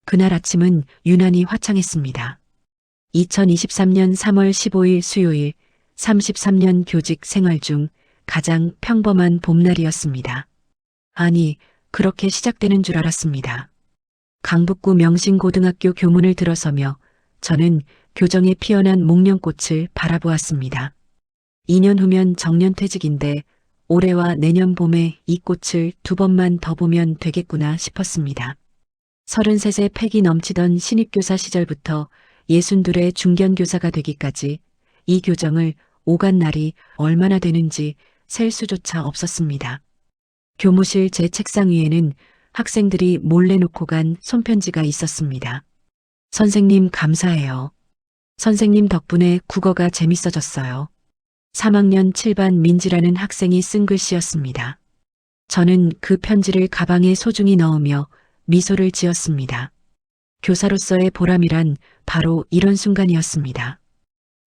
그날 아침은 유난히 화창했습니다. 2023년 3월 15일 수요일 33년 교직 생활 중 가장 평범한 봄날이었습니다. 아니, 그렇게 시작되는 줄 알았습니다. 강북구 명신고등학교 교문을 들어서며 저는 교정에 피어난 목련꽃을 바라보았습니다. 2년 후면 정년퇴직인데 올해와 내년 봄에 이 꽃을 2번만 더 보면 되겠구나 싶었습니다. 33세 패기 넘치던 신입교사 시절부터 62의 중견교사가 되기까지 이 교정을 오간 날이 얼마나 되는지 셀 수조차 없었습니다. 교무실 제 책상 위에는 학생들이 몰래 놓고 간 손편지가 있었습니다. 선생님 감사해요. 선생님 덕분에 국어가 재밌어졌어요. 3학년 7반 민지라는 학생이 쓴 글씨였습니다. 저는 그 편지를 가방에 소중히 넣으며 미소를 지었습니다. 교사로서의 보람이란 바로 이런 순간이었습니다.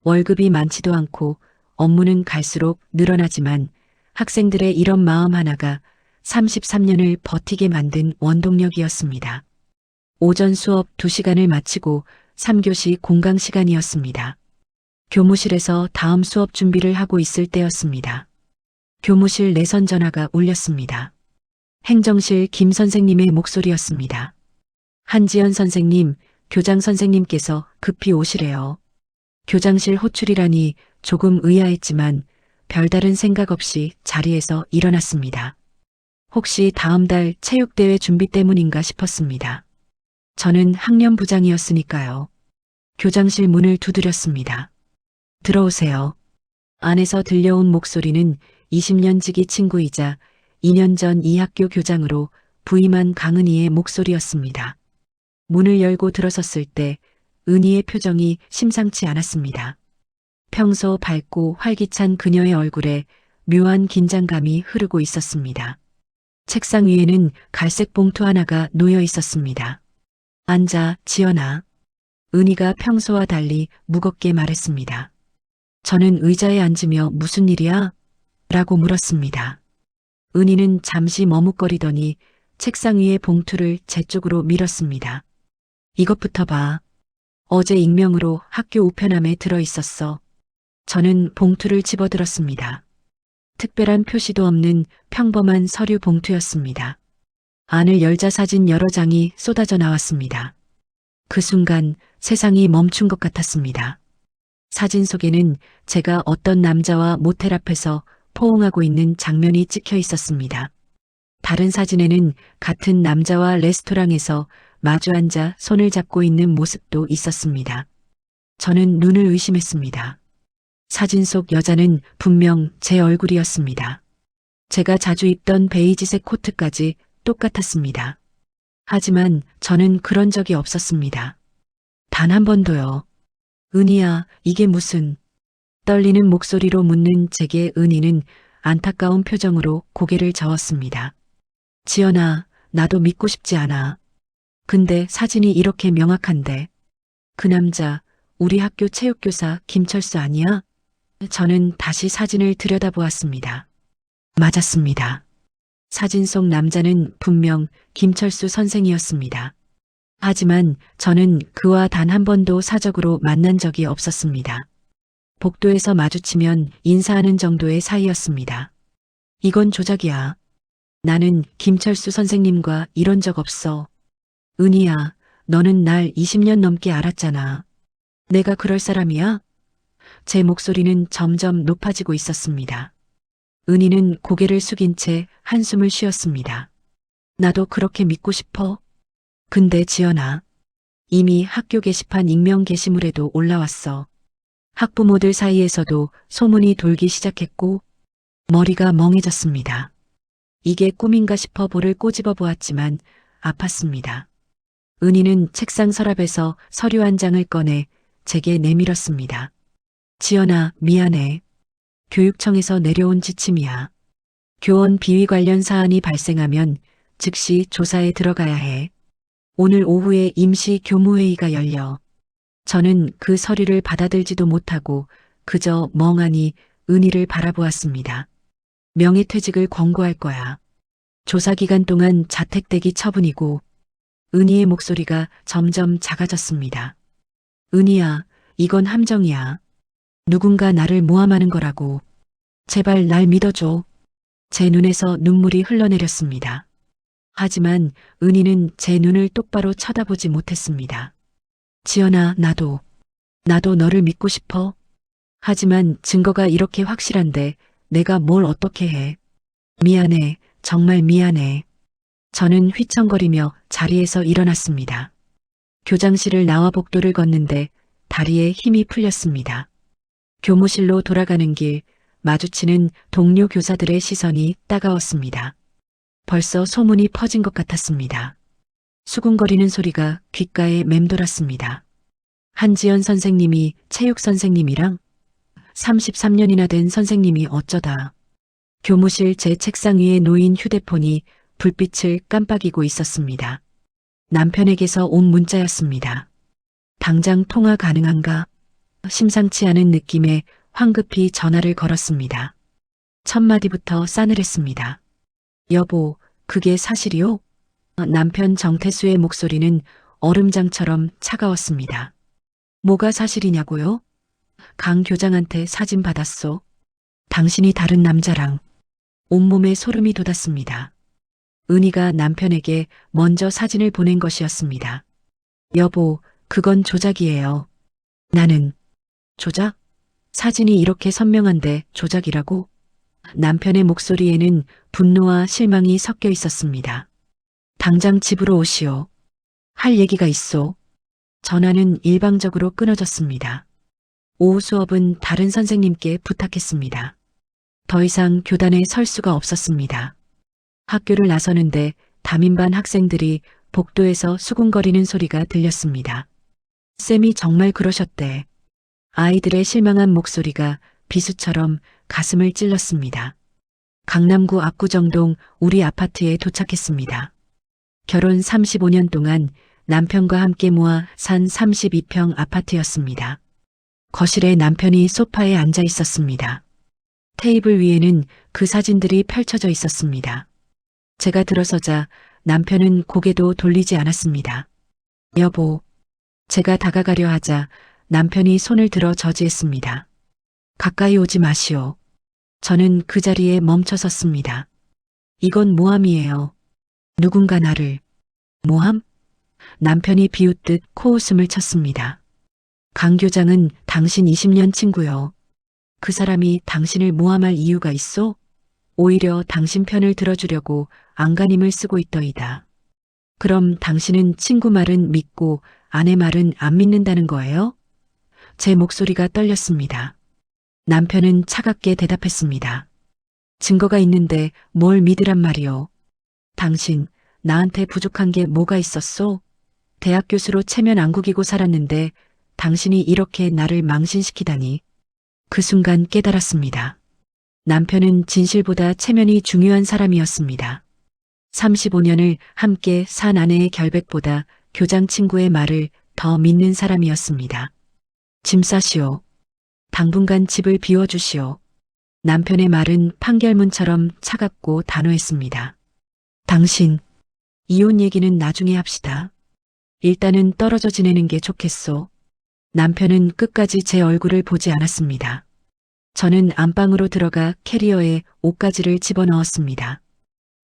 월급이 많지도 않고 업무는 갈수록 늘어나지만 학생들의 이런 마음 하나가 33년을 버티게 만든 원동력이었습니다. 오전 수업 2시간을 마치고 3교시 공강 시간이었습니다. 교무실에서 다음 수업 준비를 하고 있을 때였습니다. 교무실 내선 전화가 울렸습니다. 행정실 김 선생님의 목소리였습니다. 한지연 선생님, 교장 선생님께서 급히 오시래요. 교장실 호출이라니 조금 의아했지만 별다른 생각 없이 자리에서 일어났습니다. 혹시 다음 달 체육대회 준비 때문인가 싶었습니다. 저는 학년부장이었으니까요. 교장실 문을 두드렸습니다. 들어오세요. 안에서 들려온 목소리는 20년 지기 친구이자 2년 전 이 학교 교장으로 부임한 강은희의 목소리였습니다. 문을 열고 들어섰을 때 은희의 표정이 심상치 않았습니다. 평소 밝고 활기찬 그녀의 얼굴에 묘한 긴장감이 흐르고 있었습니다. 책상 위에는 갈색 봉투 하나가 놓여 있었습니다. 앉아, 지연아. 은희가 평소와 달리 무겁게 말했습니다. 저는 의자에 앉으며 무슨 일이야? 라고 물었습니다. 은희는 잠시 머뭇거리더니 책상 위의 봉투를 제 쪽으로 밀었습니다. 이것부터 봐. 어제 익명으로 학교 우편함에 들어있었어. 저는 봉투를 집어들었습니다. 특별한 표시도 없는 평범한 서류 봉투였습니다. 안을 열자 사진 여러 장이 쏟아져 나왔습니다. 그 순간 세상이 멈춘 것 같았습니다. 사진 속에는 제가 어떤 남자와 모텔 앞에서 포옹하고 있는 장면이 찍혀 있었습니다. 다른 사진에는 같은 남자와 레스토랑에서 마주 앉아 손을 잡고 있는 모습도 있었습니다. 저는 눈을 의심했습니다. 사진 속 여자는 분명 제 얼굴이었습니다. 제가 자주 입던 베이지색 코트까지 똑같았습니다. 하지만 저는 그런 적이 없었습니다. 단 한 번도요. 은희야, 이게 무슨... 떨리는 목소리로 묻는 제게 은희는 안타까운 표정으로 고개를 저었습니다. 지연아, 나도 믿고 싶지 않아. 근데 사진이 이렇게 명확한데. 그 남자, 우리 학교 체육교사 김철수 아니야? 저는 다시 사진을 들여다보았습니다. 맞았습니다. 사진 속 남자는 분명 김철수 선생이었습니다. 하지만 저는 그와 단 한 번도 사적으로 만난 적이 없었습니다. 복도에서 마주치면 인사하는 정도의 사이였습니다. 이건 조작이야. 나는 김철수 선생님과 이런 적 없어. 은희야, 너는 날 20년 넘게 알았잖아. 내가 그럴 사람이야? 제 목소리는 점점 높아지고 있었습니다. 은희는 고개를 숙인 채 한숨을 쉬었습니다. 나도 그렇게 믿고 싶어? 근데 지연아, 이미 학교 게시판 익명 게시물에도 올라왔어. 학부모들 사이에서도 소문이 돌기 시작했고 머리가 멍해졌습니다. 이게 꿈인가 싶어 볼을 꼬집어 보았지만 아팠습니다. 은희는 책상 서랍에서 서류 한 장을 꺼내 제게 내밀었습니다. 지연아, 미안해. 교육청에서 내려온 지침이야. 교원 비위 관련 사안이 발생하면 즉시 조사에 들어가야 해. 오늘 오후에 임시 교무회의가 열려. 저는 그 서류를 받아들지도 못하고 그저 멍하니 은희를 바라보았습니다. 명예퇴직을 권고할 거야. 조사 기간 동안 자택대기 처분이고 은희의 목소리가 점점 작아졌습니다. 은희야, 이건 함정이야. 누군가 나를 모함하는 거라고. 제발 날 믿어줘. 제 눈에서 눈물이 흘러내렸습니다. 하지만 은희는 제 눈을 똑바로 쳐다보지 못했습니다. 지연아, 나도 너를 믿고 싶어. 하지만 증거가 이렇게 확실한데 내가 뭘 어떻게 해. 미안해, 정말 미안해. 저는 휘청거리며 자리에서 일어났습니다. 교장실을 나와 복도를 걷는데 다리에 힘이 풀렸습니다. 교무실로 돌아가는 길, 마주치는 동료 교사들의 시선이 따가웠습니다. 벌써 소문이 퍼진 것 같았습니다. 수군거리는 소리가 귓가에 맴돌았습니다. 한지연 선생님이 체육 선생님이랑 33년이나 된 선생님이 어쩌다. 교무실 제 책상 위에 놓인 휴대폰이 불빛을 깜빡이고 있었습니다. 남편에게서 온 문자였습니다. 당장 통화 가능한가? 심상치 않은 느낌에 황급히 전화를 걸었습니다. 첫 마디부터 싸늘했습니다. 여보, 그게 사실이요? 남편 정태수의 목소리는 얼음장처럼 차가웠습니다. 뭐가 사실이냐고요? 강 교장한테 사진 받았소. 당신이 다른 남자랑. 온몸에 소름이 돋았습니다. 은희가 남편에게 먼저 사진을 보낸 것이었습니다. 여보, 그건 조작이에요. 나는 조작? 사진이 이렇게 선명한데 조작이라고? 남편의 목소리에는 분노와 실망이 섞여 있었습니다. 당장 집으로 오시오. 할 얘기가 있소. 전화는 일방적으로 끊어졌습니다. 오후 수업은 다른 선생님께 부탁했습니다. 더 이상 교단에 설 수가 없었습니다. 학교를 나서는데 담임반 학생들이 복도에서 수군거리는 소리가 들렸습니다. 쌤이 정말 그러셨대. 아이들의 실망한 목소리가 비수처럼 가슴을 찔렀습니다. 강남구 압구정동 우리 아파트에 도착했습니다. 결혼 35년 동안 남편과 함께 모아 산 32평 아파트였습니다. 거실에 남편이 소파에 앉아 있었습니다. 테이블 위에는 그 사진들이 펼쳐져 있었습니다. 제가 들어서자 남편은 고개도 돌리지 않았습니다. 여보, 제가 다가가려 하자 남편이 손을 들어 저지했습니다. 가까이 오지 마시오. 저는 그 자리에 멈춰 섰습니다. 이건 모함이에요. 누군가 나를. 모함? 남편이 비웃듯 코웃음을 쳤습니다. 강 교장은 당신 20년 친구요. 그 사람이 당신을 모함할 이유가 있어? 오히려 당신 편을 들어주려고 안간힘을 쓰고 있더이다. 그럼 당신은 친구 말은 믿고 아내 말은 안 믿는다는 거예요? 제 목소리가 떨렸습니다. 남편은 차갑게 대답했습니다. 증거가 있는데 뭘 믿으란 말이오. 당신, 나한테 부족한 게 뭐가 있었소? 대학 교수로 체면 안 구기고 살았는데 당신이 이렇게 나를 망신시키다니. 그 순간 깨달았습니다. 남편은 진실보다 체면이 중요한 사람이었습니다. 35년을 함께 산 아내의 결백보다 교장 친구의 말을 더 믿는 사람이었습니다. 짐 싸시오. 당분간 집을 비워주시오. 남편의 말은 판결문처럼 차갑고 단호했습니다. 당신, 이혼 얘기는 나중에 합시다. 일단은 떨어져 지내는 게 좋겠소. 남편은 끝까지 제 얼굴을 보지 않았습니다. 저는 안방으로 들어가 캐리어에 옷가지를 집어넣었습니다.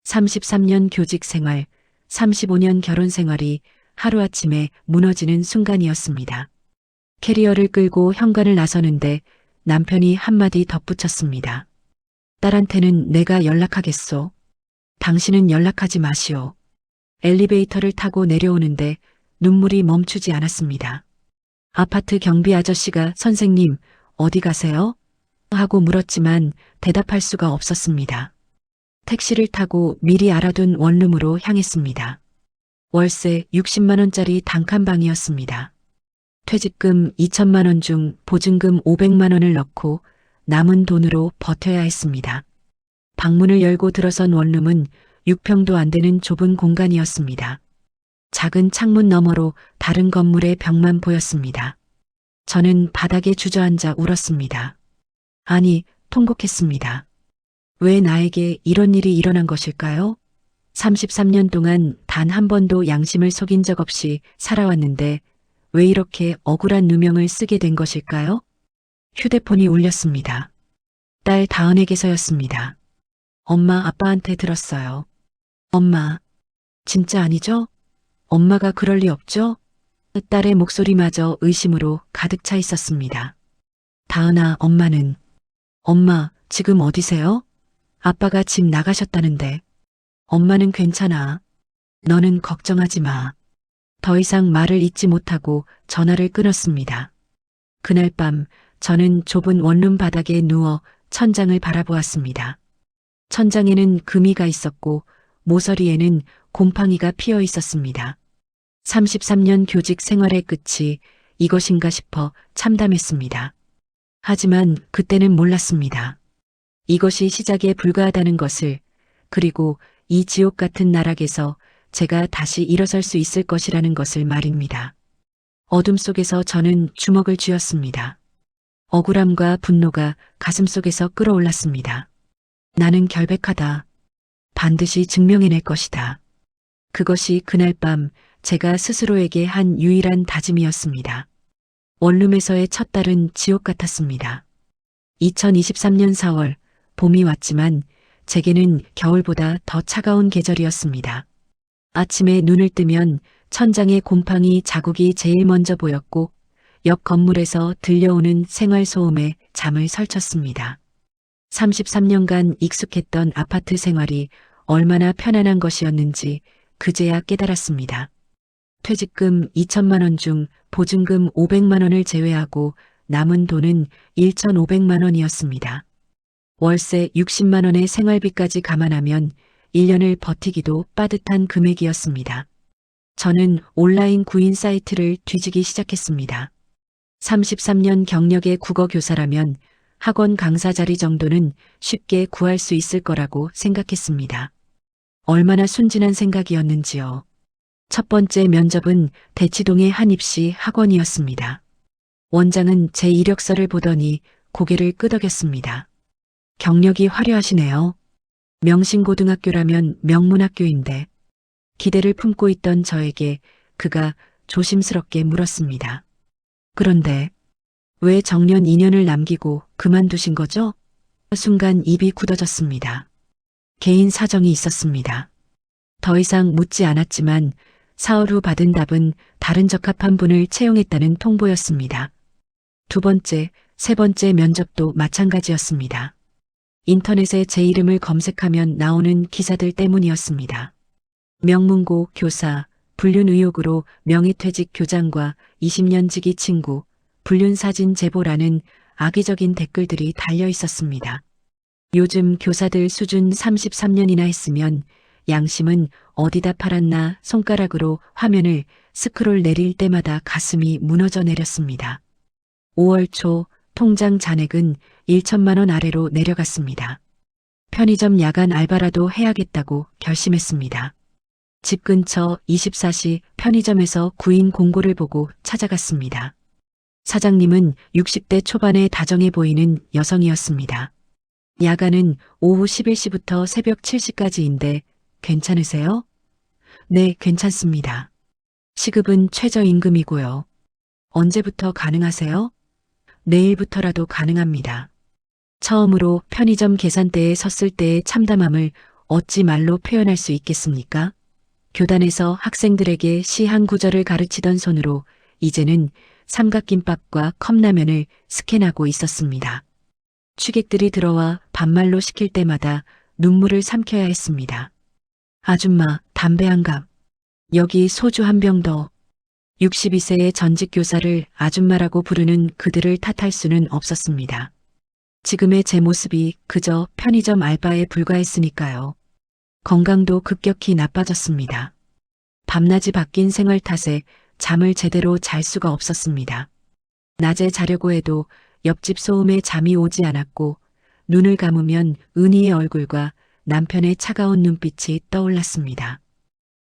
33년 교직 생활, 35년 결혼 생활이 하루아침에 무너지는 순간이었습니다. 캐리어를 끌고 현관을 나서는데 남편이 한마디 덧붙였습니다. 딸한테는 내가 연락하겠소. 당신은 연락하지 마시오. 엘리베이터를 타고 내려오는데 눈물이 멈추지 않았습니다. 아파트 경비 아저씨가 선생님, 어디 가세요? 하고 물었지만 대답할 수가 없었습니다. 택시를 타고 미리 알아둔 원룸으로 향했습니다. 월세 60만 원짜리 단칸방이었습니다. 퇴직금 2천만 원 중 보증금 500만 원을 넣고 남은 돈으로 버텨야 했습니다. 방문을 열고 들어선 원룸은 6평도 안 되는 좁은 공간이었습니다. 작은 창문 너머로 다른 건물의 벽만 보였습니다. 저는 바닥에 주저앉아 울었습니다. 아니, 통곡했습니다. 왜 나에게 이런 일이 일어난 것일까요? 33년 동안 단 한 번도 양심을 속인 적 없이 살아왔는데 왜 이렇게 억울한 누명을 쓰게 된 것일까요? 휴대폰이 울렸습니다. 딸 다은에게서였습니다. 엄마, 아빠한테 들었어요. 엄마, 진짜 아니죠? 엄마가 그럴 리 없죠? 딸의 목소리마저 의심으로 가득 차 있었습니다. 다은아, 엄마, 지금 어디세요? 아빠가 집 나가셨다는데. 엄마는 괜찮아. 너는 걱정하지 마. 더 이상 말을 잇지 못하고 전화를 끊었습니다. 그날 밤 저는 좁은 원룸 바닥에 누워 천장을 바라보았습니다. 천장에는 금이가 있었고 모서리에는 곰팡이가 피어 있었습니다. 33년 교직 생활의 끝이 이것인가 싶어 참담했습니다. 하지만 그때는 몰랐습니다. 이것이 시작에 불과하다는 것을, 그리고 이 지옥 같은 나락에서 제가 다시 일어설 수 있을 것이라는 것을 말입니다. 어둠 속에서 저는 주먹을 쥐었습니다. 억울함과 분노가 가슴속에서 끓어올랐습니다. 나는 결백하다. 반드시 증명해낼 것이다. 그것이 그날 밤 제가 스스로에게 한 유일한 다짐이었습니다. 원룸에서의 첫 달은 지옥 같았습니다. 2023년 4월, 봄이 왔지만 제게는 겨울보다 더 차가운 계절이었습니다. 아침에 눈을 뜨면 천장에 곰팡이 자국이 제일 먼저 보였고 옆 건물에서 들려오는 생활소음에 잠을 설쳤습니다. 33년간 익숙했던 아파트 생활이 얼마나 편안한 것이었는지 그제야 깨달았습니다. 퇴직금 2천만 원 중 보증금 500만 원을 제외하고 남은 돈은 1,500만 원이었습니다. 월세 60만 원의 생활비까지 감안하면 1년을 버티기도 빠듯한 금액이었습니다. 저는 온라인 구인 사이트를 뒤지기 시작했습니다. 33년 경력의 국어 교사라면 학원 강사 자리 정도는 쉽게 구할 수 있을 거라고 생각했습니다. 얼마나 순진한 생각이었는지요. 첫 번째 면접은 대치동의 한 입시 학원이었습니다. 원장은 제 이력서를 보더니 고개를 끄덕였습니다. 경력이 화려하시네요. 명신고등학교라면 명문학교인데. 기대를 품고 있던 저에게 그가 조심스럽게 물었습니다. 그런데 왜 정년 2년을 남기고 그만두신 거죠? 순간 입이 굳어졌습니다. 개인 사정이 있었습니다. 더 이상 묻지 않았지만 사흘 후 받은 답은 다른 적합한 분을 채용했다는 통보였습니다. 두 번째, 세 번째 면접도 마찬가지였습니다. 인터넷에 제 이름을 검색하면 나오는 기사들 때문이었습니다. 명문고 교사, 불륜 의혹으로 명예퇴직 교장과 20년 지기 친구, 불륜 사진 제보라는 악의적인 댓글들이 달려 있었습니다. 요즘 교사들 수준 33년이나 했으면 양심은 어디다 팔았나 손가락으로 화면을 스크롤 내릴 때마다 가슴이 무너져 내렸습니다. 5월 초 통장 잔액은 1천만 원 아래로 내려갔습니다. 편의점 야간 알바라도 해야겠다고 결심했습니다. 집 근처 24시 편의점에서 구인 공고를 보고 찾아갔습니다. 사장님은 60대 초반에 다정해 보이는 여성이었습니다. 야간은 오후 11시부터 새벽 7시까지인데 괜찮으세요? 네, 괜찮습니다. 시급은 최저임금이고요. 언제부터 가능하세요? 내일부터라도 가능합니다. 처음으로 편의점 계산대에 섰을 때의 참담함을 어찌 말로 표현할 수 있겠습니까? 교단에서 학생들에게 시 한 구절을 가르치던 손으로 이제는 삼각김밥과 컵라면을 스캔하고 있었습니다. 취객들이 들어와 반말로 시킬 때마다 눈물을 삼켜야 했습니다. 아줌마, 담배 한 갑. 여기 소주 한 병 더. 62세의 전직 교사를 아줌마라고 부르는 그들을 탓할 수는 없었습니다. 지금의 제 모습이 그저 편의점 알바에 불과했으니까요. 건강도 급격히 나빠졌습니다. 밤낮이 바뀐 생활 탓에 잠을 제대로 잘 수가 없었습니다. 낮에 자려고 해도 옆집 소음에 잠이 오지 않았고 눈을 감으면 은희의 얼굴과 남편의 차가운 눈빛이 떠올랐습니다.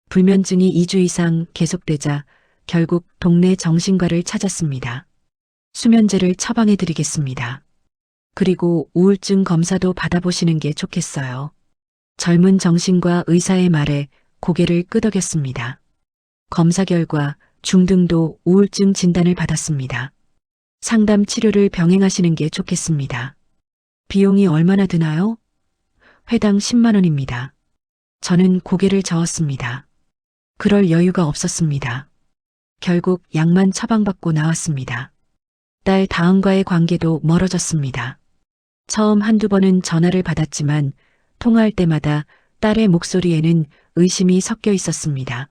불면증이 2주 이상 계속되자 결국 동네 정신과를 찾았습니다. 수면제를 처방해 드리겠습니다. 그리고 우울증 검사도 받아보시는 게 좋겠어요. 젊은 정신과 의사의 말에 고개를 끄덕였습니다. 검사 결과 중등도 우울증 진단을 받았습니다. 상담 치료를 병행하시는 게 좋겠습니다. 비용이 얼마나 드나요? 회당 10만 원입니다. 저는 고개를 저었습니다. 그럴 여유가 없었습니다. 결국 약만 처방받고 나왔습니다. 딸 다은과의 관계도 멀어졌습니다. 처음 한두 번은 전화를 받았지만 통화할 때마다 딸의 목소리에는 의심이 섞여 있었습니다.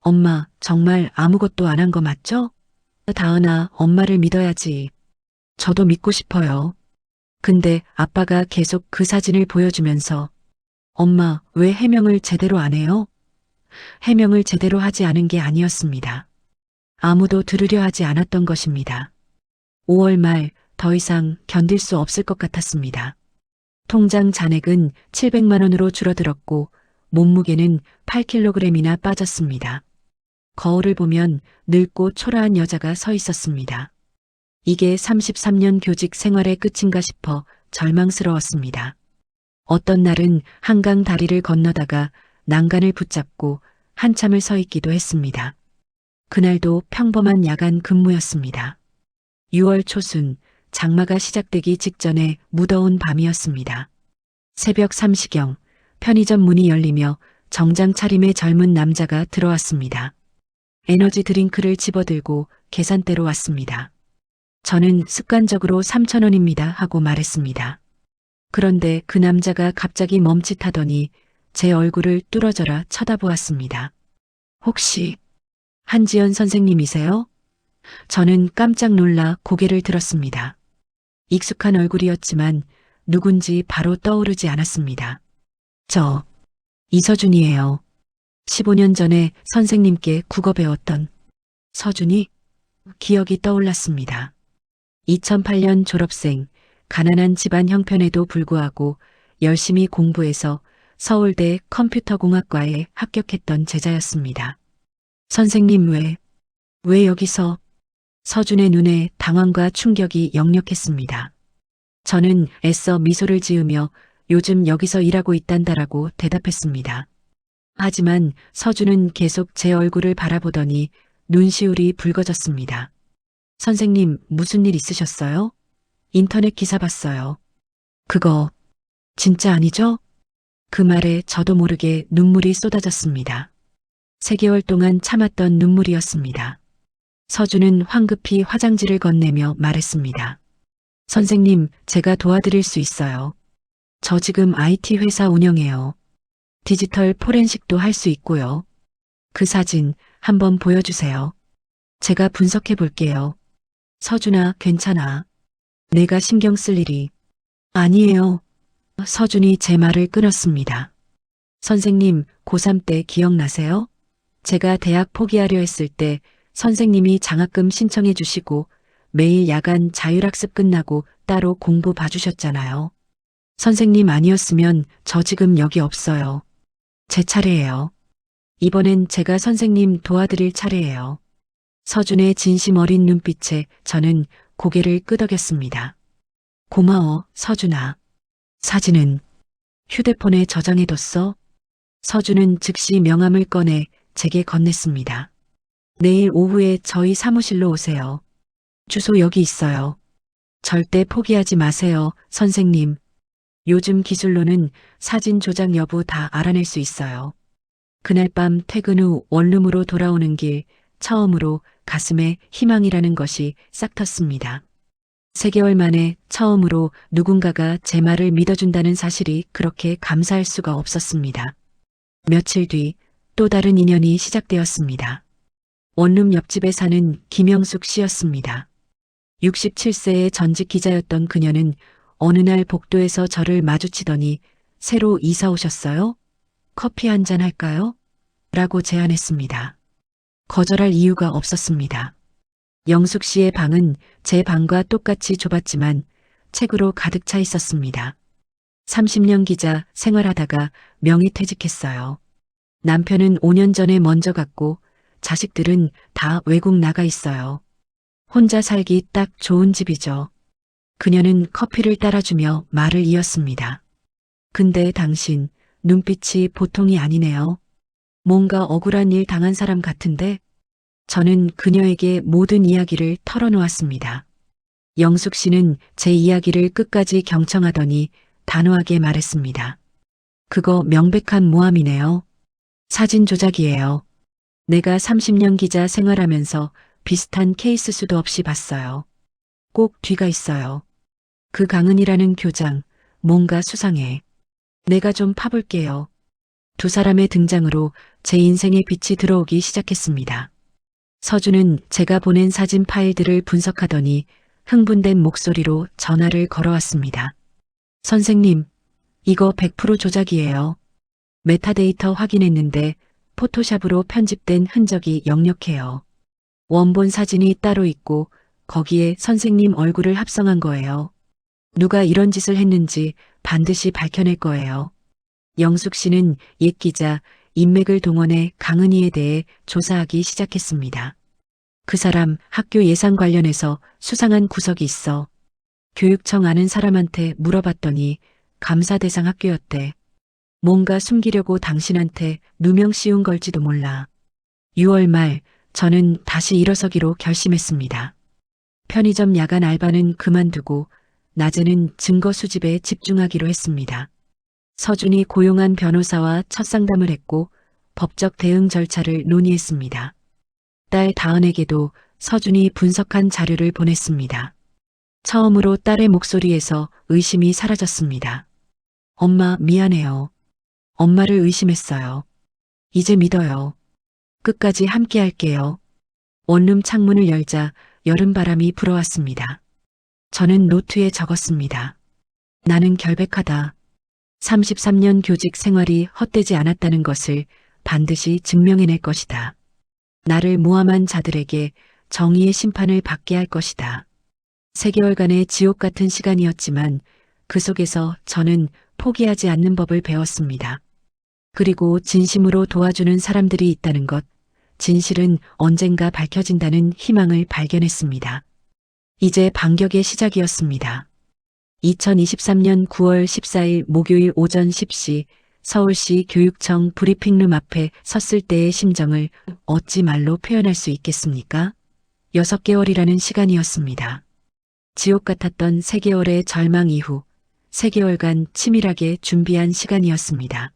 엄마, 정말 아무것도 안 한 거 맞죠? 다은아, 엄마를 믿어야지. 저도 믿고 싶어요. 근데 아빠가 계속 그 사진을 보여주면서 엄마, 왜 해명을 제대로 안 해요? 해명을 제대로 하지 않은 게 아니었습니다. 아무도 들으려 하지 않았던 것입니다. 5월 말 더 이상 견딜 수 없을 것 같았습니다. 통장 잔액은 700만 원으로 줄어들었고 몸무게는 8kg이나 빠졌습니다. 거울을 보면 늙고 초라한 여자가 서 있었습니다. 이게 33년 교직 생활의 끝인가 싶어 절망스러웠습니다. 어떤 날은 한강 다리를 건너다가 난간을 붙잡고 한참을 서 있기도 했습니다. 그날도 평범한 야간 근무였습니다. 6월 초순, 장마가 시작되기 직전에 무더운 밤이었습니다. 새벽 3시경 편의점 문이 열리며 정장 차림의 젊은 남자가 들어왔습니다. 에너지 드링크를 집어들고 계산대로 왔습니다. 저는 습관적으로 3,000원입니다 하고 말했습니다. 그런데 그 남자가 갑자기 멈칫하더니 제 얼굴을 뚫어져라 쳐다보았습니다. 혹시 한지연 선생님이세요? 저는 깜짝 놀라 고개를 들었습니다. 익숙한 얼굴이었지만 누군지 바로 떠오르지 않았습니다. 저 이서준이에요. 15년 전에 선생님께 국어 배웠던 서준이? 기억이 떠올랐습니다. 2008년 졸업생, 가난한 집안 형편에도 불구하고 열심히 공부해서 서울대 컴퓨터공학과에 합격했던 제자였습니다. 선생님 왜 여기서? 서준의 눈에 당황과 충격이 역력했습니다. 저는 애써 미소를 지으며 요즘 여기서 일하고 있단다라고 대답했습니다. 하지만 서준은 계속 제 얼굴을 바라보더니 눈시울이 붉어졌습니다. 선생님, 무슨 일 있으셨어요? 인터넷 기사 봤어요. 그거 진짜 아니죠? 그 말에 저도 모르게 눈물이 쏟아졌습니다. 3개월 동안 참았던 눈물이었습니다. 서준은 황급히 화장지를 건네며 말했습니다. 선생님, 제가 도와드릴 수 있어요. 저 지금 IT 회사 운영해요. 디지털 포렌식도 할 수 있고요. 그 사진 한번 보여주세요. 제가 분석해 볼게요. 서준아, 괜찮아. 내가 신경 쓸 일이 아니에요. 서준이 제 말을 끊었습니다. 선생님, 고3 때 기억나세요? 제가 대학 포기하려 했을 때 선생님이 장학금 신청해 주시고 매일 야간 자율학습 끝나고 따로 공부 봐주셨잖아요. 선생님 아니었으면 저 지금 여기 없어요. 제 차례예요. 이번엔 제가 선생님 도와드릴 차례예요. 서준의 진심 어린 눈빛에 저는 고개를 끄덕였습니다. 고마워, 서준아. 사진은 휴대폰에 저장해뒀어? 서준은 즉시 명함을 꺼내 제게 건넸습니다. 내일 오후에 저희 사무실로 오세요. 주소 여기 있어요. 절대 포기하지 마세요, 선생님. 요즘 기술로는 사진 조작 여부 다 알아낼 수 있어요. 그날 밤 퇴근 후 원룸으로 돌아오는 길 처음으로 가슴에 희망이라는 것이 싹 텄습니다. 3개월 만에 처음으로 누군가가 제 말을 믿어준다는 사실이 그렇게 감사할 수가 없었습니다. 며칠 뒤 또 다른 인연이 시작되었습니다. 원룸 옆집에 사는 김영숙 씨였습니다. 67세의 전직 기자였던 그녀는 어느 날 복도에서 저를 마주치더니 새로 이사 오셨어요? 커피 한 잔 할까요? 라고 제안했습니다. 거절할 이유가 없었습니다. 영숙 씨의 방은 제 방과 똑같이 좁았지만 책으로 가득 차 있었습니다. 30년 기자 생활하다가 명의퇴직했어요. 남편은 5년 전에 먼저 갔고 자식들은 다 외국 나가 있어요. 혼자 살기 딱 좋은 집이죠. 그녀는 커피를 따라주며 말을 이었습니다. 근데 당신 눈빛이 보통이 아니네요. 뭔가 억울한 일 당한 사람 같은데 저는 그녀에게 모든 이야기를 털어놓았습니다. 영숙 씨는 제 이야기를 끝까지 경청하더니 단호하게 말했습니다. 그거 명백한 모함이네요. 사진 조작이에요. 내가 30년 기자 생활하면서 비슷한 케이스 수도 없이 봤어요. 꼭 뒤가 있어요. 그 강은이라는 교장, 뭔가 수상해. 내가 좀 파볼게요. 두 사람의 등장으로 제 인생에 빛이 들어오기 시작했습니다. 서준은 제가 보낸 사진 파일들을 분석하더니 흥분된 목소리로 전화를 걸어왔습니다. 선생님, 이거 100% 조작이에요. 메타데이터 확인했는데 포토샵으로 편집된 흔적이 역력해요. 원본 사진이 따로 있고 거기에 선생님 얼굴을 합성한 거예요. 누가 이런 짓을 했는지 반드시 밝혀낼 거예요. 영숙 씨는 옛 기자 인맥을 동원해 강은희에 대해 조사하기 시작했습니다. 그 사람 학교 예산 관련해서 수상한 구석이 있어. 교육청 아는 사람한테 물어봤더니 감사 대상 학교였대. 뭔가 숨기려고 당신한테 누명 씌운 걸지도 몰라. 6월 말 저는 다시 일어서기로 결심했습니다. 편의점 야간 알바는 그만두고 낮에는 증거 수집에 집중하기로 했습니다. 서준이 고용한 변호사와 첫 상담을 했고 법적 대응 절차를 논의했습니다. 딸 다은에게도 서준이 분석한 자료를 보냈습니다. 처음으로 딸의 목소리에서 의심이 사라졌습니다. 엄마 미안해요. 엄마를 의심했어요. 이제 믿어요. 끝까지 함께 할게요. 원룸 창문을 열자 여름바람이 불어왔습니다. 저는 노트에 적었습니다. 나는 결백하다. 33년 교직 생활이 헛되지 않았다는 것을 반드시 증명해낼 것이다. 나를 모함한 자들에게 정의의 심판을 받게 할 것이다. 3개월간의 지옥 같은 시간이었지만 그 속에서 저는 포기하지 않는 법을 배웠습니다. 그리고 진심으로 도와주는 사람들이 있다는 것, 진실은 언젠가 밝혀진다는 희망을 발견했습니다. 이제 반격의 시작이었습니다. 2023년 9월 14일 목요일 오전 10시 서울시 교육청 브리핑룸 앞에 섰을 때의 심정을 어찌 말로 표현할 수 있겠습니까? 6개월이라는 시간이었습니다. 지옥 같았던 3개월의 절망 이후 3개월간 치밀하게 준비한 시간이었습니다.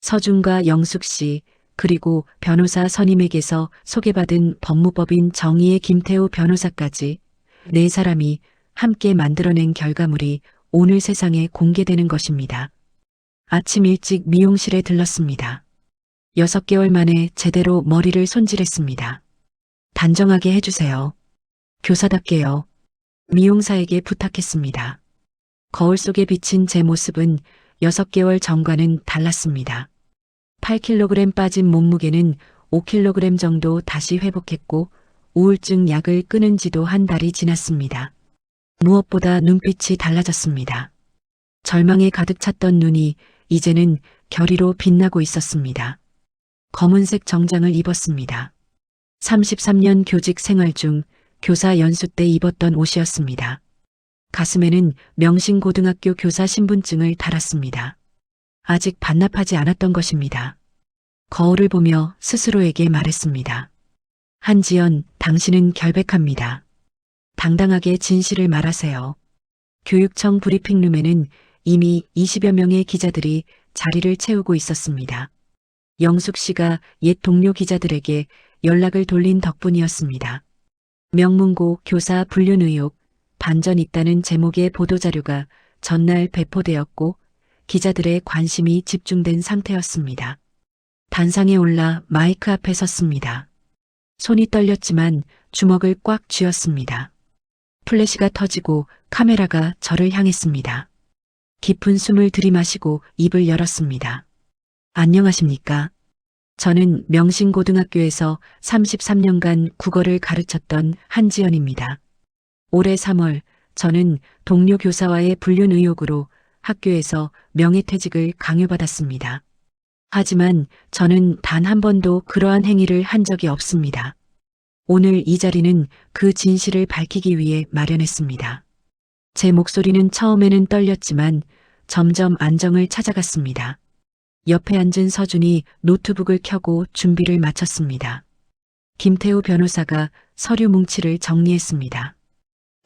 서준과 영숙 씨, 그리고 변호사 선임에게서 소개받은 법무법인 정의의 김태우 변호사까지 4사람이 함께 만들어낸 결과물이 오늘 세상에 공개되는 것입니다. 아침 일찍 미용실에 들렀습니다. 6개월 만에 제대로 머리를 손질했습니다. 단정하게 해주세요. 교사답게요. 미용사에게 부탁했습니다. 거울 속에 비친 제 모습은 6개월 전과는 달랐습니다. 8kg 빠진 몸무게는 5kg 정도 다시 회복했고 우울증 약을 끊은 지도 한 달이 지났습니다. 무엇보다 눈빛이 달라졌습니다. 절망에 가득 찼던 눈이 이제는 결의로 빛나고 있었습니다. 검은색 정장을 입었습니다. 33년 교직 생활 중 교사 연수 때 입었던 옷이었습니다. 가슴에는 명신고등학교 교사 신분증을 달았습니다. 아직 반납하지 않았던 것입니다. 거울을 보며 스스로에게 말했습니다. 한지연, 당신은 결백합니다. 당당하게 진실을 말하세요. 교육청 브리핑룸에는 이미 20여 명의 기자들이 자리를 채우고 있었습니다. 영숙 씨가 옛 동료 기자들에게 연락을 돌린 덕분이었습니다. 명문고 교사 불륜 의혹, 반전 있다는 제목의 보도자료가 전날 배포되었고 기자들의 관심이 집중된 상태였습니다. 단상에 올라 마이크 앞에 섰습니다. 손이 떨렸지만 주먹을 꽉 쥐었습니다. 플래시가 터지고 카메라가 저를 향했습니다. 깊은 숨을 들이마시고 입을 열었습니다. 안녕하십니까? 저는 명신고등학교에서 33년간 국어를 가르쳤던 한지연입니다. 올해 3월 저는 동료 교사와의 불륜 의혹으로 학교에서 명예퇴직을 강요받았습니다. 하지만 저는 단 한 번도 그러한 행위를 한 적이 없습니다. 오늘 이 자리는 그 진실을 밝히기 위해 마련했습니다. 제 목소리는 처음에는 떨렸지만 점점 안정을 찾아갔습니다. 옆에 앉은 서준이 노트북을 켜고 준비를 마쳤습니다. 김태우 변호사가 서류 뭉치를 정리했습니다.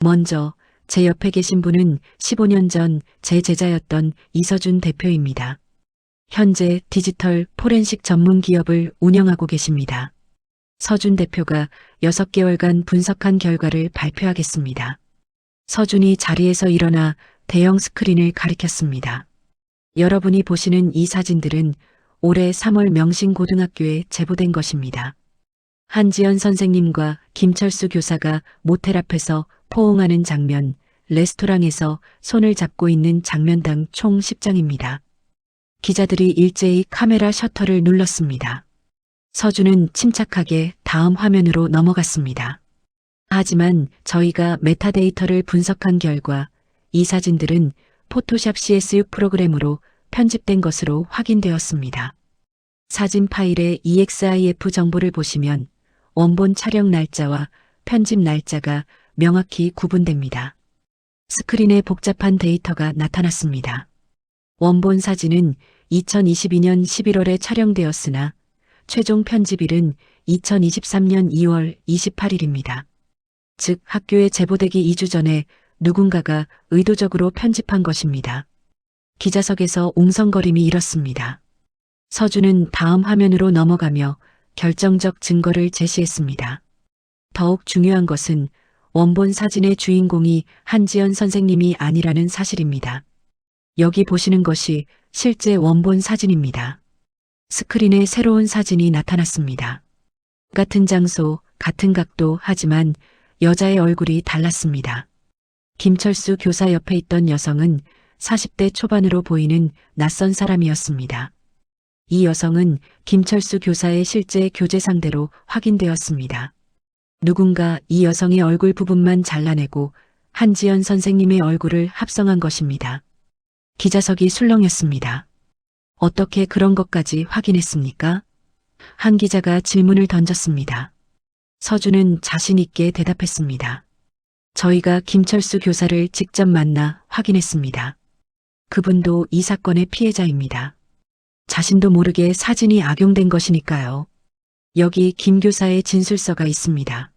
먼저 제 옆에 계신 분은 15년 전 제 제자였던 이서준 대표입니다. 현재 디지털 포렌식 전문 기업을 운영하고 계십니다. 서준 대표가 6개월간 분석한 결과를 발표하겠습니다. 서준이 자리에서 일어나 대형 스크린을 가리켰습니다. 여러분이 보시는 이 사진들은 올해 3월 명신고등학교에 제보된 것입니다. 한지연 선생님과 김철수 교사가 모텔 앞에서 포옹하는 장면, 레스토랑에서 손을 잡고 있는 장면당 총 10장입니다. 기자들이 일제히 카메라 셔터를 눌렀습니다. 서준은 침착하게 다음 화면으로 넘어갔습니다. 하지만 저희가 메타데이터를 분석한 결과 이 사진들은 포토샵 CS6 프로그램으로 편집된 것으로 확인되었습니다. 사진 파일의 EXIF 정보를 보시면 원본 촬영 날짜와 편집 날짜가 명확히 구분됩니다. 스크린에 복잡한 데이터가 나타났습니다. 원본 사진은 2022년 11월에 촬영되었으나 최종 편집일은 2023년 2월 28일입니다. 즉 학교에 제보되기 2주 전에 누군가가 의도적으로 편집한 것입니다. 기자석에서 웅성거림이 일었습니다. 서준은 다음 화면으로 넘어가며 결정적 증거를 제시했습니다. 더욱 중요한 것은 원본 사진의 주인공이 한지연 선생님이 아니라는 사실입니다. 여기 보시는 것이 실제 원본 사진입니다. 스크린에 새로운 사진이 나타났습니다. 같은 장소, 같은 각도 하지만 여자의 얼굴이 달랐습니다. 김철수 교사 옆에 있던 여성은 40대 초반으로 보이는 낯선 사람이었습니다. 이 여성은 김철수 교사의 실제 교제 상대로 확인되었습니다. 누군가 이 여성의 얼굴 부분만 잘라내고 한지연 선생님의 얼굴을 합성한 것입니다. 기자석이 술렁였습니다. 어떻게 그런 것까지 확인했습니까? 한 기자가 질문을 던졌습니다. 서준은 자신 있게 대답했습니다. 저희가 김철수 교사를 직접 만나 확인했습니다. 그분도 이 사건의 피해자입니다. 자신도 모르게 사진이 악용된 것이니까요. 여기 김 교사의 진술서가 있습니다.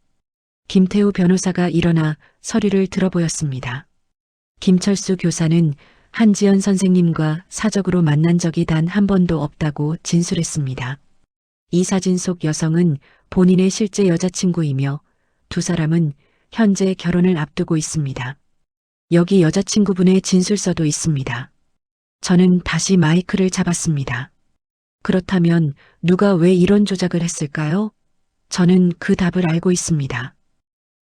김태우 변호사가 일어나 서류를 들어보였습니다. 김철수 교사는 한지연 선생님과 사적으로 만난 적이 단 한 번도 없다고 진술했습니다. 이 사진 속 여성은 본인의 실제 여자친구이며 두 사람은 현재 결혼을 앞두고 있습니다. 여기 여자친구분의 진술서도 있습니다. 저는 다시 마이크를 잡았습니다. 그렇다면 누가 왜 이런 조작을 했을까요? 저는 그 답을 알고 있습니다.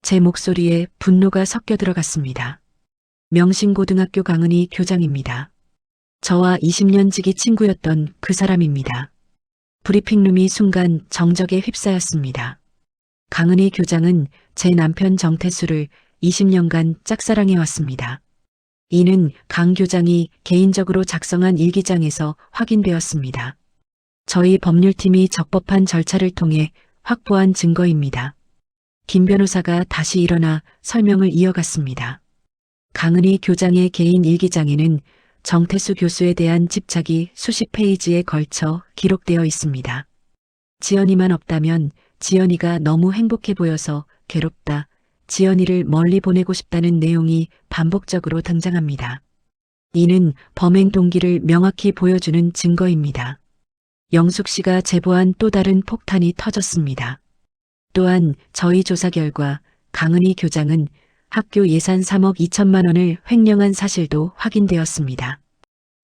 제 목소리에 분노가 섞여 들어갔습니다. 명신고등학교 강은희 교장입니다. 저와 20년 지기 친구였던 그 사람입니다. 브리핑룸이 순간 정적에 휩싸였습니다. 강은희 교장은 제 남편 정태수를 20년간 짝사랑해왔습니다. 이는 강 교장이 개인적으로 작성한 일기장에서 확인되었습니다. 저희 법률팀이 적법한 절차를 통해 확보한 증거입니다. 김 변호사가 다시 일어나 설명을 이어갔습니다. 강은희 교장의 개인 일기장에는 정태수 교수에 대한 집착이 수십 페이지에 걸쳐 기록되어 있습니다. 지연이만 없다면 지연이가 너무 행복해 보여서 괴롭다. 지연이를 멀리 보내고 싶다는 내용이 반복적으로 등장합니다. 이는 범행 동기를 명확히 보여주는 증거입니다. 영숙 씨가 제보한 또 다른 폭탄이 터졌습니다. 또한 저희 조사 결과 강은희 교장은 학교 예산 3억 2천만 원을 횡령한 사실도 확인되었습니다.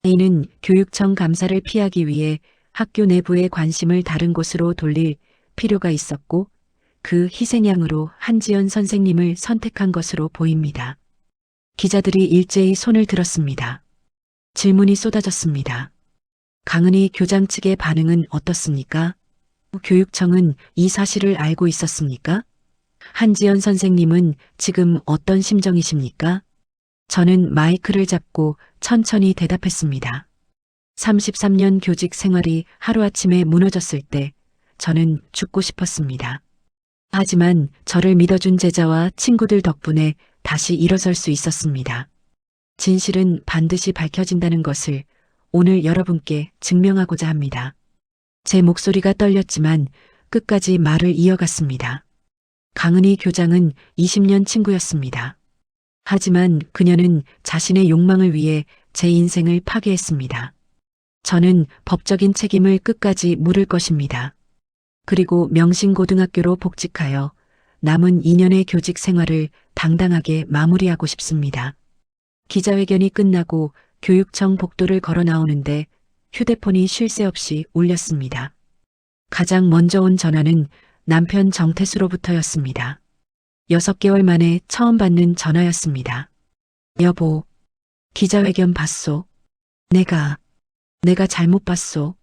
이는 교육청 감사를 피하기 위해 학교 내부의 관심을 다른 곳으로 돌릴 필요가 있었고 그 희생양으로 한지연 선생님을 선택한 것으로 보입니다. 기자들이 일제히 손을 들었습니다. 질문이 쏟아졌습니다. 강은희 교장 측의 반응은 어떻습니까? 교육청은 이 사실을 알고 있었습니까? 한지연 선생님은 지금 어떤 심정이십니까? 저는 마이크를 잡고 천천히 대답했습니다. 33년 교직 생활이 하루아침에 무너졌을 때 저는 죽고 싶었습니다. 하지만 저를 믿어준 제자와 친구들 덕분에 다시 일어설 수 있었습니다. 진실은 반드시 밝혀진다는 것을 오늘 여러분께 증명하고자 합니다. 제 목소리가 떨렸지만 끝까지 말을 이어갔습니다. 강은희 교장은 20년 친구였습니다. 하지만 그녀는 자신의 욕망을 위해 제 인생을 파괴했습니다. 저는 법적인 책임을 끝까지 물을 것입니다. 그리고 명신고등학교로 복직하여 남은 2년의 교직 생활을 당당하게 마무리하고 싶습니다. 기자회견이 끝나고 교육청 복도를 걸어 나오는데 휴대폰이 쉴 새 없이 울렸습니다. 가장 먼저 온 전화는 남편 정태수로부터였습니다. 6개월 만에 처음 받는 전화였습니다. 여보, 기자회견 봤소? 내가 잘못 봤소.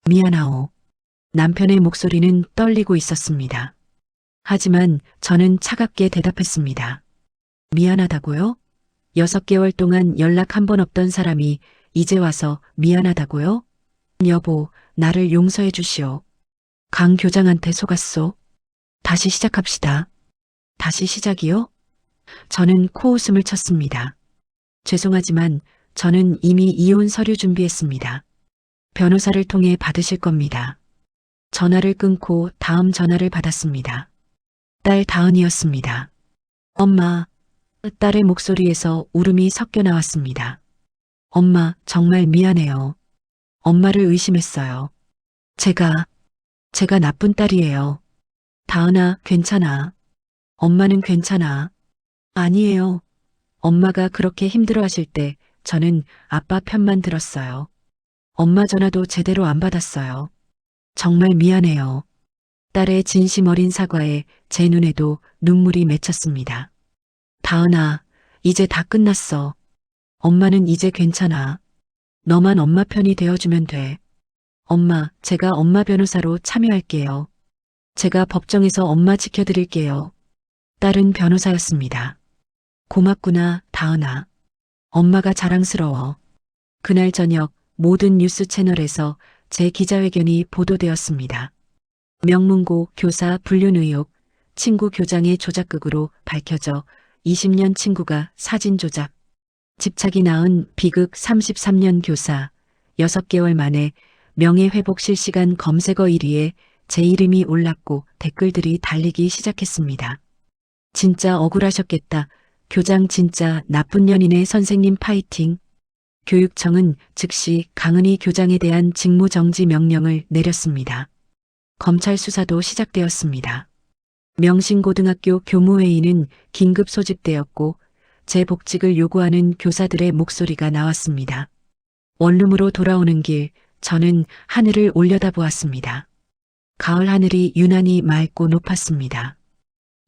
미안하오. 남편의 목소리는 떨리고 있었습니다. 하지만 저는 차갑게 대답했습니다. 미안하다고요? 6개월 동안 연락 한 번 없던 사람이 이제 와서 미안하다고요? 여보, 나를 용서해 주시오. 강 교장한테 속았소. 다시 시작합시다. 다시 시작이요? 저는 코웃음을 쳤습니다. 죄송하지만 저는 이미 이혼 서류 준비했습니다. 변호사를 통해 받으실 겁니다. 전화를 끊고 다음 전화를 받았습니다. 딸 다은이었습니다. 엄마, 딸의 목소리에서 울음이 섞여 나왔습니다. 엄마, 정말 미안해요. 엄마를 의심했어요. 제가 나쁜 딸이에요. 다은아, 괜찮아. 엄마는 괜찮아. 아니에요. 엄마가 그렇게 힘들어하실 때 저는 아빠 편만 들었어요. 엄마 전화도 제대로 안 받았어요. 정말 미안해요. 딸의 진심 어린 사과에 제 눈에도 눈물이 맺혔습니다. 다은아, 이제 다 끝났어. 엄마는 이제 괜찮아. 너만 엄마 편이 되어주면 돼. 엄마, 제가 엄마 변호사로 참여할게요. 제가 법정에서 엄마 지켜드릴게요. 딸은 변호사였습니다. 고맙구나, 다은아. 엄마가 자랑스러워. 그날 저녁 모든 뉴스 채널에서 제 기자회견이 보도되었습니다. 명문고 교사 불륜 의혹, 친구 교장의 조작극으로 밝혀져 20년 친구가 사진 조작, 집착이 낳은 비극 33년 교사, 6개월 만에 명예회복 실시간 검색어 1위에 제 이름이 올랐고 댓글들이 달리기 시작했습니다. 진짜 억울하셨겠다. 교장 진짜 나쁜 년이네. 선생님 파이팅. 교육청은 즉시 강은희 교장에 대한 직무정지 명령을 내렸습니다. 검찰 수사도 시작되었습니다. 명신고등학교 교무회의는 긴급 소집되었고 제 복직을 요구하는 교사들의 목소리가 나왔습니다. 원룸으로 돌아오는 길 저는 하늘을 올려다보았습니다. 가을 하늘이 유난히 맑고 높았습니다.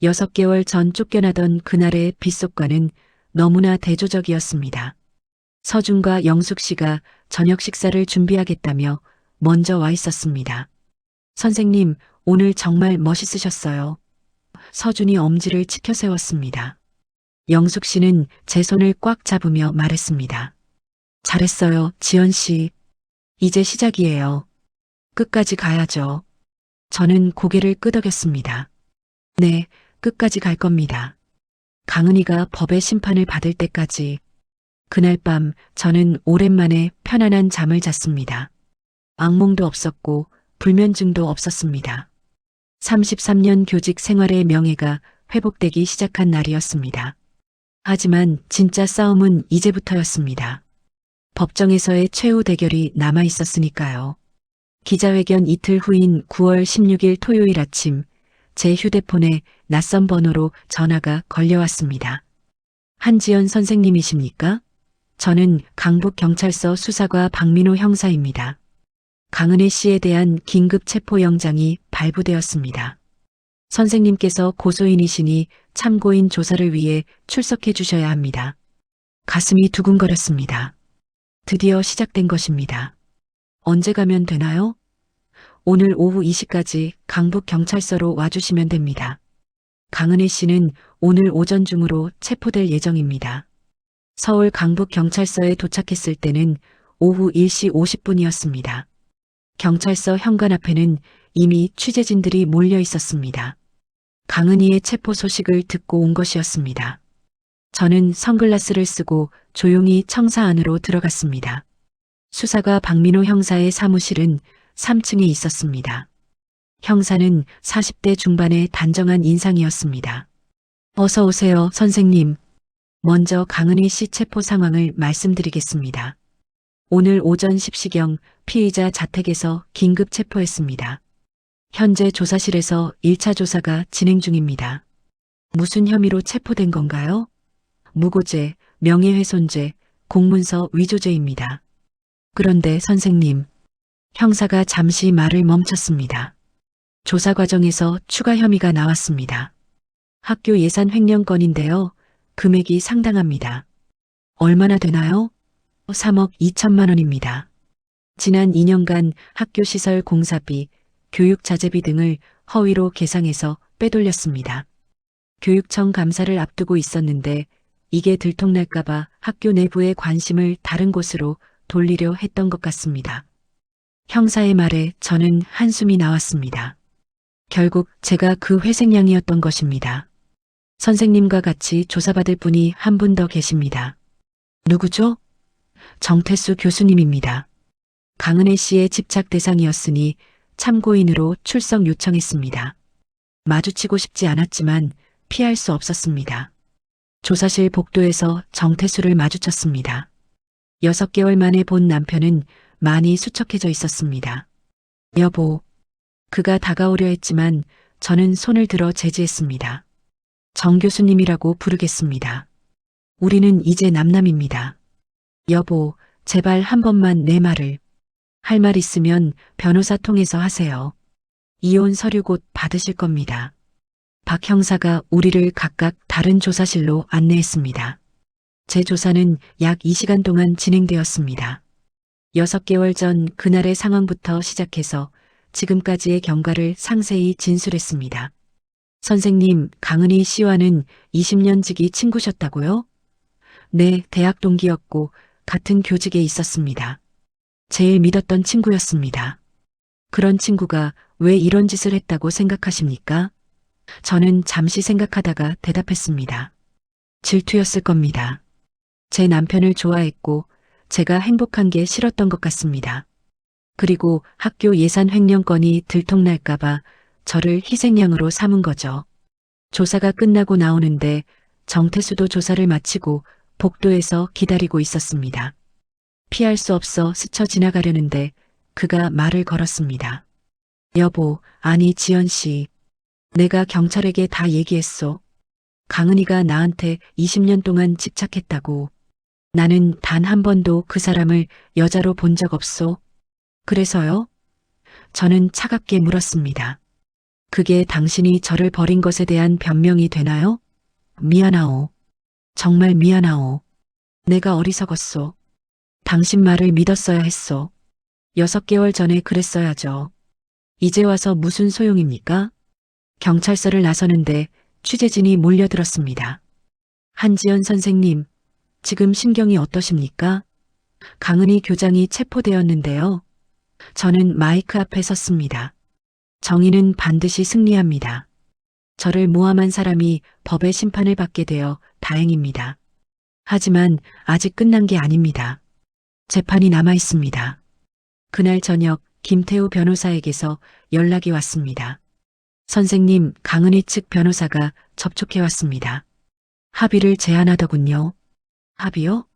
6개월 전 쫓겨나던 그날의 빗속과는 너무나 대조적이었습니다. 서준과 영숙 씨가 저녁 식사를 준비하겠다며 먼저 와 있었습니다. 선생님, 오늘 정말 멋있으셨어요. 서준이 엄지를 치켜 세웠습니다. 영숙 씨는 제 손을 꽉 잡으며 말했습니다. 잘했어요, 지연 씨. 이제 시작이에요. 끝까지 가야죠. 저는 고개를 끄덕였습니다. 네, 끝까지 갈 겁니다. 강은희가 법의 심판을 받을 때까지. 그날 밤 저는 오랜만에 편안한 잠을 잤습니다. 악몽도 없었고 불면증도 없었습니다. 33년 교직 생활의 명예가 회복되기 시작한 날이었습니다. 하지만 진짜 싸움은 이제부터였습니다. 법정에서의 최후 대결이 남아 있었으니까요. 기자회견 이틀 후인 9월 16일 토요일 아침 제 휴대폰에 낯선 번호로 전화가 걸려왔습니다. 한지연 선생님이십니까? 저는 강북경찰서 수사과 박민호 형사입니다. 강은혜 씨에 대한 긴급 체포영장이 발부되었습니다. 선생님께서 고소인이시니 참고인 조사를 위해 출석해 주셔야 합니다. 가슴이 두근거렸습니다. 드디어 시작된 것입니다. 언제 가면 되나요? 오늘 오후 2시까지 강북경찰서로 와주시면 됩니다. 강은혜 씨는 오늘 오전 중으로 체포될 예정입니다. 서울 강북경찰서에 도착했을 때는 오후 1시 50분이었습니다. 경찰서 현관 앞에는 이미 취재진들이 몰려 있었습니다. 강은희의 체포 소식을 듣고 온 것이었습니다. 저는 선글라스를 쓰고 조용히 청사 안으로 들어갔습니다. 수사가 박민호 형사의 사무실은 3층에 있었습니다. 형사는 40대 중반의 단정한 인상이었습니다. 어서 오세요, 선생님. 먼저 강은희 씨 체포 상황을 말씀드리겠습니다. 오늘 오전 10시경 피의자 자택에서 긴급 체포했습니다. 현재 조사실에서 1차 조사가 진행 중입니다. 무슨 혐의로 체포된 건가요? 무고죄, 명예훼손죄, 공문서 위조죄입니다. 그런데 선생님, 형사가 잠시 말을 멈췄습니다. 조사 과정에서 추가 혐의가 나왔습니다. 학교 예산 횡령 건인데요. 금액이 상당합니다. 얼마나 되나요? 3억 2천만 원입니다. 지난 2년간 학교 시설 공사비, 교육 자재비 등을 허위로 계상해서 빼돌렸습니다. 교육청 감사를 앞두고 있었는데 이게 들통날까봐 학교 내부의 관심을 다른 곳으로 돌리려 했던 것 같습니다. 형사의 말에 저는 한숨이 나왔습니다. 결국 제가 그 회색양이었던 것입니다. 선생님과 같이 조사받을 분이 한 분 더 계십니다. 누구죠? 정태수 교수님입니다. 강은혜 씨의 집착 대상이었으니 참고인으로 출석 요청했습니다. 마주치고 싶지 않았지만 피할 수 없었습니다. 조사실 복도에서 정태수를 마주쳤습니다. 6개월 만에 본 남편은 많이 수척해져 있었습니다. 여보, 그가 다가오려 했지만 저는 손을 들어 제지했습니다. 정 교수님이라고 부르겠습니다. 우리는 이제 남남입니다. 여보, 제발 한 번만 내 말을. 할 말 있으면 변호사 통해서 하세요. 이혼 서류 곧 받으실 겁니다. 박 형사가 우리를 각각 다른 조사실로 안내했습니다. 제 조사는 약 2시간 동안 진행되었습니다. 6개월 전 그날의 상황부터 시작해서 지금까지의 경과를 상세히 진술했습니다. 선생님, 강은희 씨와는 20년 지기 친구셨다고요? 네, 대학 동기였고 같은 교직에 있었습니다. 제일 믿었던 친구였습니다. 그런 친구가 왜 이런 짓을 했다고 생각하십니까? 저는 잠시 생각하다가 대답했습니다. 질투였을 겁니다. 제 남편을 좋아했고 제가 행복한 게 싫었던 것 같습니다. 그리고 학교 예산 횡령 건이 들통날까봐 저를 희생양으로 삼은 거죠. 조사가 끝나고 나오는데 정태수도 조사를 마치고 복도에서 기다리고 있었습니다. 피할 수 없어 스쳐 지나가려는데 그가 말을 걸었습니다. 여보, 아니 지연 씨. 내가 경찰에게 다 얘기했어. 강은희가 나한테 20년 동안 집착했다고. 나는 단 한 번도 그 사람을 여자로 본 적 없어. 그래서요? 저는 차갑게 물었습니다. 그게 당신이 저를 버린 것에 대한 변명이 되나요? 미안하오. 정말 미안하오. 내가 어리석었소. 당신 말을 믿었어야 했소. 6개월 전에 그랬어야죠. 이제 와서 무슨 소용입니까? 경찰서를 나서는데 취재진이 몰려들었습니다. 한지연 선생님, 지금 심경이 어떠십니까? 강은희 교장이 체포되었는데요. 저는 마이크 앞에 섰습니다. 정의는 반드시 승리합니다. 저를 모함한 사람이 법의 심판을 받게 되어 다행입니다. 하지만 아직 끝난 게 아닙니다. 재판이 남아 있습니다. 그날 저녁 김태우 변호사에게서 연락이 왔습니다. 선생님, 강은희 측 변호사가 접촉해 왔습니다. 합의를 제안하더군요. 합의요?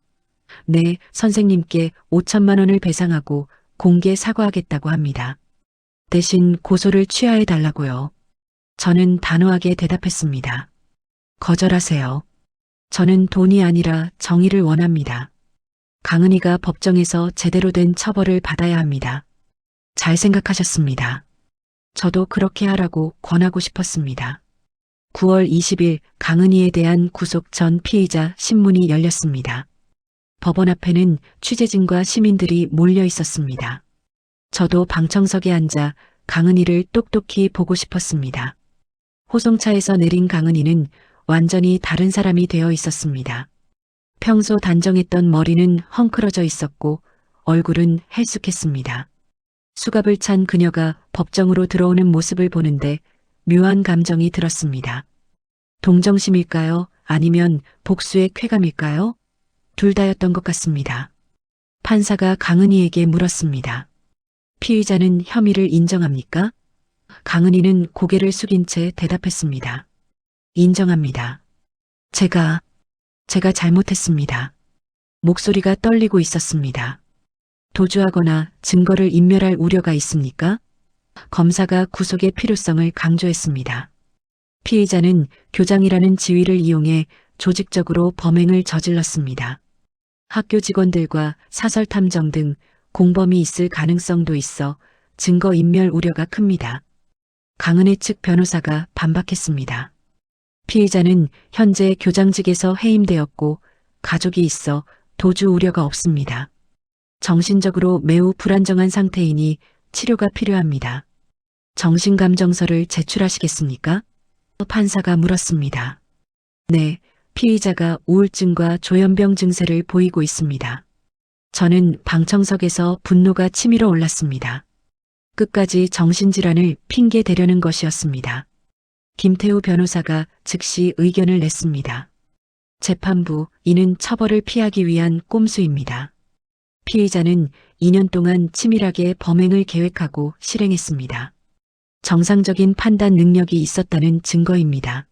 네, 선생님께 5천만 원을 배상하고 공개 사과하겠다고 합니다. 대신 고소를 취하해 달라고요. 저는 단호하게 대답했습니다. 거절하세요. 저는 돈이 아니라 정의를 원합니다. 강은희가 법정에서 제대로 된 처벌을 받아야 합니다. 잘 생각하셨습니다. 저도 그렇게 하라고 권하고 싶었습니다. 9월 20일 강은희에 대한 구속 전 피의자 신문이 열렸습니다. 법원 앞에는 취재진과 시민들이 몰려 있었습니다. 저도 방청석에 앉아 강은희를 똑똑히 보고 싶었습니다. 호송차에서 내린 강은희는 완전히 다른 사람이 되어 있었습니다. 평소 단정했던 머리는 헝클어져 있었고 얼굴은 헬쑥했습니다. 수갑을 찬 그녀가 법정으로 들어오는 모습을 보는데 묘한 감정이 들었습니다. 동정심일까요? 아니면 복수의 쾌감일까요? 둘 다였던 것 같습니다. 판사가 강은희에게 물었습니다. 피의자는 혐의를 인정합니까? 강은희는 고개를 숙인 채 대답했습니다. 인정합니다. 제가 잘못했습니다. 목소리가 떨리고 있었습니다. 도주하거나 증거를 인멸할 우려가 있습니까? 검사가 구속의 필요성을 강조했습니다. 피의자는 교장이라는 지위를 이용해 조직적으로 범행을 저질렀습니다. 학교 직원들과 사설탐정 등 공범이 있을 가능성도 있어 증거 인멸 우려가 큽니다. 강은혜 측 변호사가 반박했습니다. 피의자는 현재 교장직에서 해임되었고 가족이 있어 도주 우려가 없습니다. 정신적으로 매우 불안정한 상태이니 치료가 필요합니다. 정신감정서를 제출하시겠습니까? 판사가 물었습니다. 네, 피의자가 우울증과 조현병 증세를 보이고 있습니다. 저는 방청석에서 분노가 치밀어 올랐습니다. 끝까지 정신질환을 핑계 대려는 것이었습니다. 김태우 변호사가 즉시 의견을 냈습니다. 재판부, 이는 처벌을 피하기 위한 꼼수입니다. 피의자는 2년 동안 치밀하게 범행을 계획하고 실행했습니다. 정상적인 판단 능력이 있었다는 증거입니다.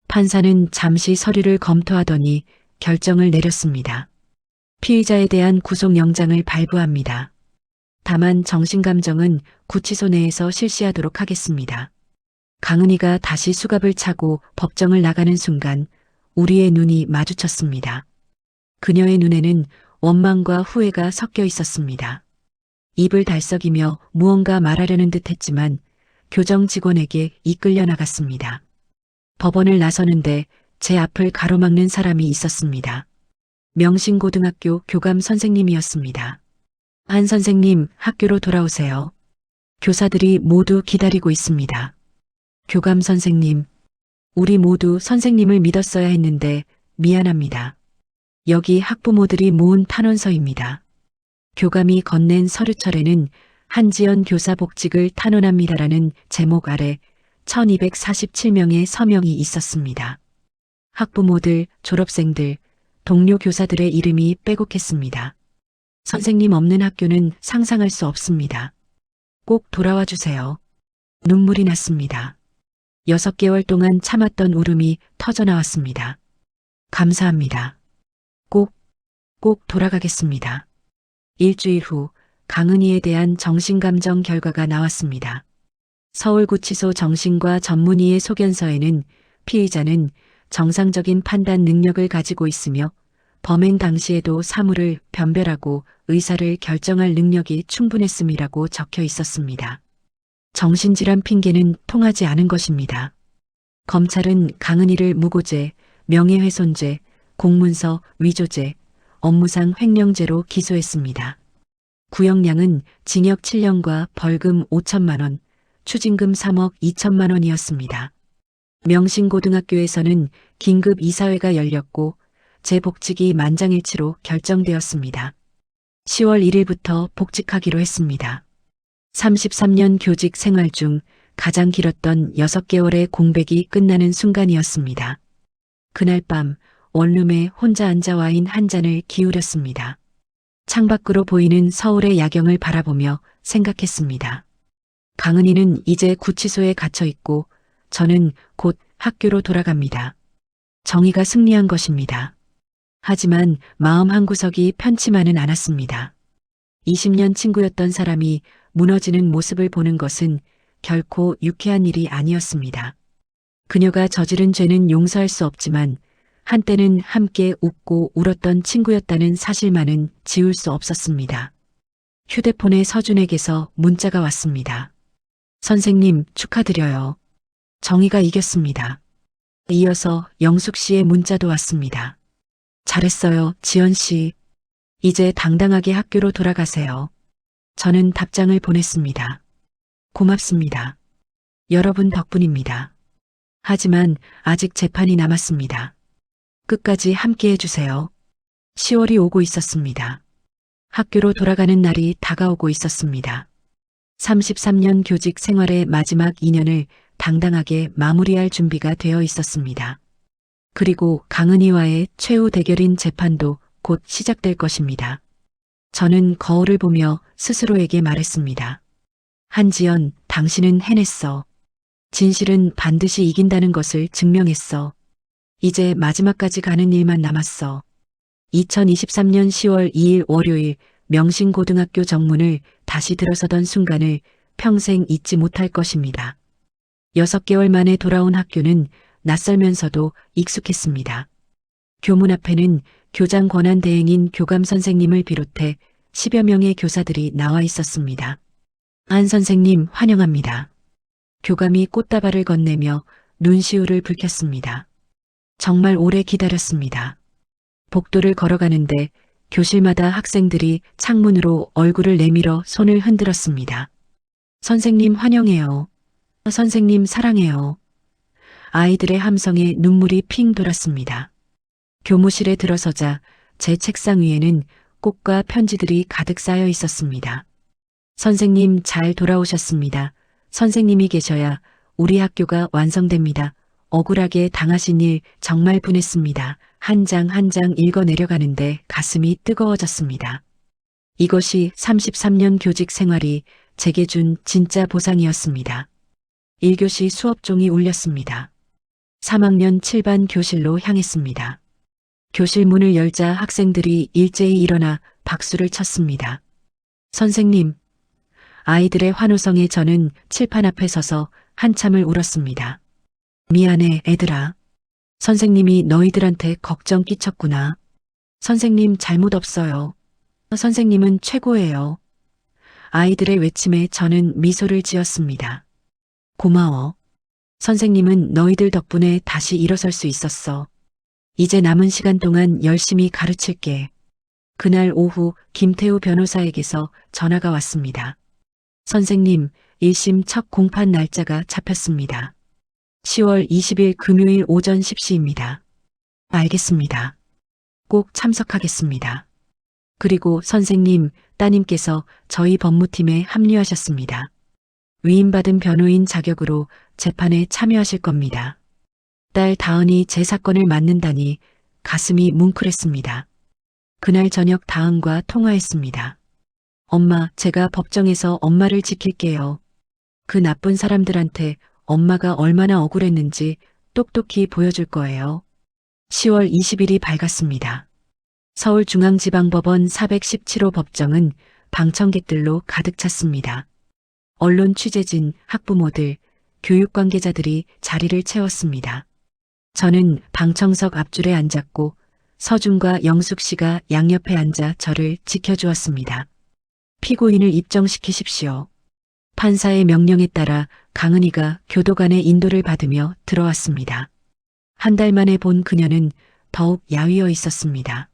판사는 잠시 서류를 검토하더니 결정을 내렸습니다. 피의자에 대한 구속영장을 발부합니다. 다만 정신감정은 구치소 내에서 실시하도록 하겠습니다. 강은희가 다시 수갑을 차고 법정을 나가는 순간 우리의 눈이 마주쳤습니다. 그녀의 눈에는 원망과 후회가 섞여 있었습니다. 입을 달썩이며 무언가 말하려는 듯 했지만 교정 직원에게 이끌려 나갔습니다. 법원을 나서는데 제 앞을 가로막는 사람이 있었습니다. 명신고등학교 교감 선생님이었습니다. 한 선생님, 학교로 돌아오세요. 교사들이 모두 기다리고 있습니다. 교감 선생님, 우리 모두 선생님을 믿었어야 했는데 미안합니다. 여기 학부모들이 모은 탄원서입니다. 교감이 건넨 서류철에는 한지연 교사 복직을 탄원합니다라는 제목 아래 1247명의 서명이 있었습니다. 학부모들, 졸업생들, 동료 교사들의 이름이 빼곡했습니다. 선생님 없는 학교는 상상할 수 없습니다. 꼭 돌아와 주세요. 눈물이 났습니다. 6개월 동안 참았던 울음이 터져나왔습니다. 감사합니다. 꼭 돌아가겠습니다. 일주일 후 강은희에 대한 정신감정 결과가 나왔습니다. 서울구치소 정신과 전문의의 소견서에는 피의자는 정상적인 판단 능력을 가지고 있으며 범행 당시에도 사물을 변별하고 의사를 결정할 능력이 충분했음이라고 적혀 있었습니다. 정신질환 핑계는 통하지 않은 것입니다. 검찰은 강은희를 무고죄, 명예훼손죄, 공문서 위조죄, 업무상 횡령죄로 기소했습니다. 구형량은 징역 7년과 벌금 5천만 원, 추징금 3억 2천만 원이었습니다. 명신고등학교에서는 긴급 이사회가 열렸고 재복직이 만장일치로 결정되었습니다. 10월 1일부터 복직하기로 했습니다. 33년 교직 생활 중 가장 길었던 6개월의 공백이 끝나는 순간이었습니다. 그날 밤 원룸에 혼자 앉아 와인 한 잔을 기울였습니다. 창밖으로 보이는 서울의 야경을 바라보며 생각했습니다. 강은희는 이제 구치소에 갇혀 있고 저는 곧 학교로 돌아갑니다. 정의가 승리한 것입니다. 하지만 마음 한구석이 편치만은 않았습니다. 20년 친구였던 사람이 무너지는 모습을 보는 것은 결코 유쾌한 일이 아니었습니다. 그녀가 저지른 죄는 용서할 수 없지만 한때는 함께 웃고 울었던 친구였다는 사실만은 지울 수 없었습니다. 휴대폰에 서준에게서 문자가 왔습니다. 선생님, 축하드려요. 정의가 이겼습니다. 이어서 영숙 씨의 문자도 왔습니다. 잘했어요, 지연 씨. 이제 당당하게 학교로 돌아가세요. 저는 답장을 보냈습니다. 고맙습니다. 여러분 덕분입니다. 하지만 아직 재판이 남았습니다. 끝까지 함께 해주세요. 10월이 오고 있었습니다. 학교로 돌아가는 날이 다가오고 있었습니다. 33년 교직 생활의 마지막 2년을 당당하게 마무리할 준비가 되어 있었습니다. 그리고 강은희와의 최후 대결인 재판도 곧 시작될 것입니다. 저는 거울을 보며 스스로에게 말했습니다. 한지연, 당신은 해냈어. 진실은 반드시 이긴다는 것을 증명했어. 이제 마지막까지 가는 일만 남았어. 2023년 10월 2일 월요일 명신고등학교 정문을 다시 들어서던 순간을 평생 잊지 못할 것입니다. 6개월 만에 돌아온 학교는 낯설면서도 익숙했습니다. 교문 앞에는 교장 권한 대행인 교감 선생님을 비롯해 10여 명의 교사들이 나와 있었습니다. 안 선생님 환영합니다. 교감이 꽃다발을 건네며 눈시울을 붉혔습니다. 정말 오래 기다렸습니다. 복도를 걸어가는데 교실마다 학생들이 창문으로 얼굴을 내밀어 손을 흔들었습니다. 선생님 환영해요. 선생님 사랑해요. 아이들의 함성에 눈물이 핑 돌았습니다. 교무실에 들어서자 제 책상 위에는 꽃과 편지들이 가득 쌓여 있었습니다. 선생님 잘 돌아오셨습니다. 선생님이 계셔야 우리 학교가 완성됩니다. 억울하게 당하신 일 정말 분했습니다. 한 장 한 장 읽어 내려가는데 가슴이 뜨거워졌습니다. 이것이 33년 교직 생활이 제게 준 진짜 보상이었습니다. 1교시 수업종이 울렸습니다. 3학년 7반 교실로 향했습니다. 교실 문을 열자 학생들이 일제히 일어나 박수를 쳤습니다. 선생님, 아이들의 환호성에 저는 칠판 앞에 서서 한참을 울었습니다. 미안해, 애들아. 선생님이 너희들한테 걱정 끼쳤구나. 선생님 잘못 없어요. 선생님은 최고예요. 아이들의 외침에 저는 미소를 지었습니다. 고마워. 선생님은 너희들 덕분에 다시 일어설 수 있었어. 이제 남은 시간 동안 열심히 가르칠게. 그날 오후 김태우 변호사에게서 전화가 왔습니다. 선생님, 1심 첫 공판 날짜가 잡혔습니다. 10월 20일 금요일 오전 10시입니다. 알겠습니다. 꼭 참석하겠습니다. 그리고 선생님, 따님께서 저희 법무팀에 합류하셨습니다. 위임받은 변호인 자격으로 재판에 참여하실 겁니다. 딸 다은이 제 사건을 맡는다니 가슴이 뭉클했습니다. 그날 저녁 다은과 통화했습니다. 엄마, 제가 법정에서 엄마를 지킬게요. 그 나쁜 사람들한테 엄마가 얼마나 억울했는지 똑똑히 보여줄 거예요. 10월 20일이 밝았습니다. 서울중앙지방법원 417호 법정은 방청객들로 가득 찼습니다. 언론 취재진, 학부모들, 교육관계자들이 자리를 채웠습니다. 저는 방청석 앞줄에 앉았고 서준과 영숙 씨가 양옆에 앉아 저를 지켜주었습니다. 피고인을 입정시키십시오. 판사의 명령에 따라 강은희가 교도관의 인도를 받으며 들어왔습니다. 한 달 만에 본 그녀는 더욱 야위어 있었습니다.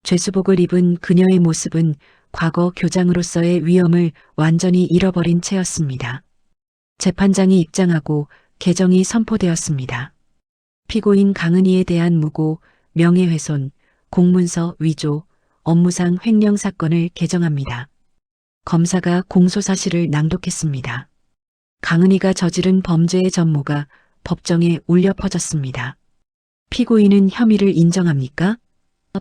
죄수복을 입은 그녀의 모습은 과거 교장으로서의 위엄을 완전히 잃어버린 채였습니다. 재판장이 입장하고 개정이 선포되었습니다. 피고인 강은희에 대한 무고, 명예훼손, 공문서 위조, 업무상 횡령 사건을 개정합니다. 검사가 공소사실을 낭독했습니다. 강은희가 저지른 범죄의 전모가 법정에 울려 퍼졌습니다. 피고인은 혐의를 인정합니까?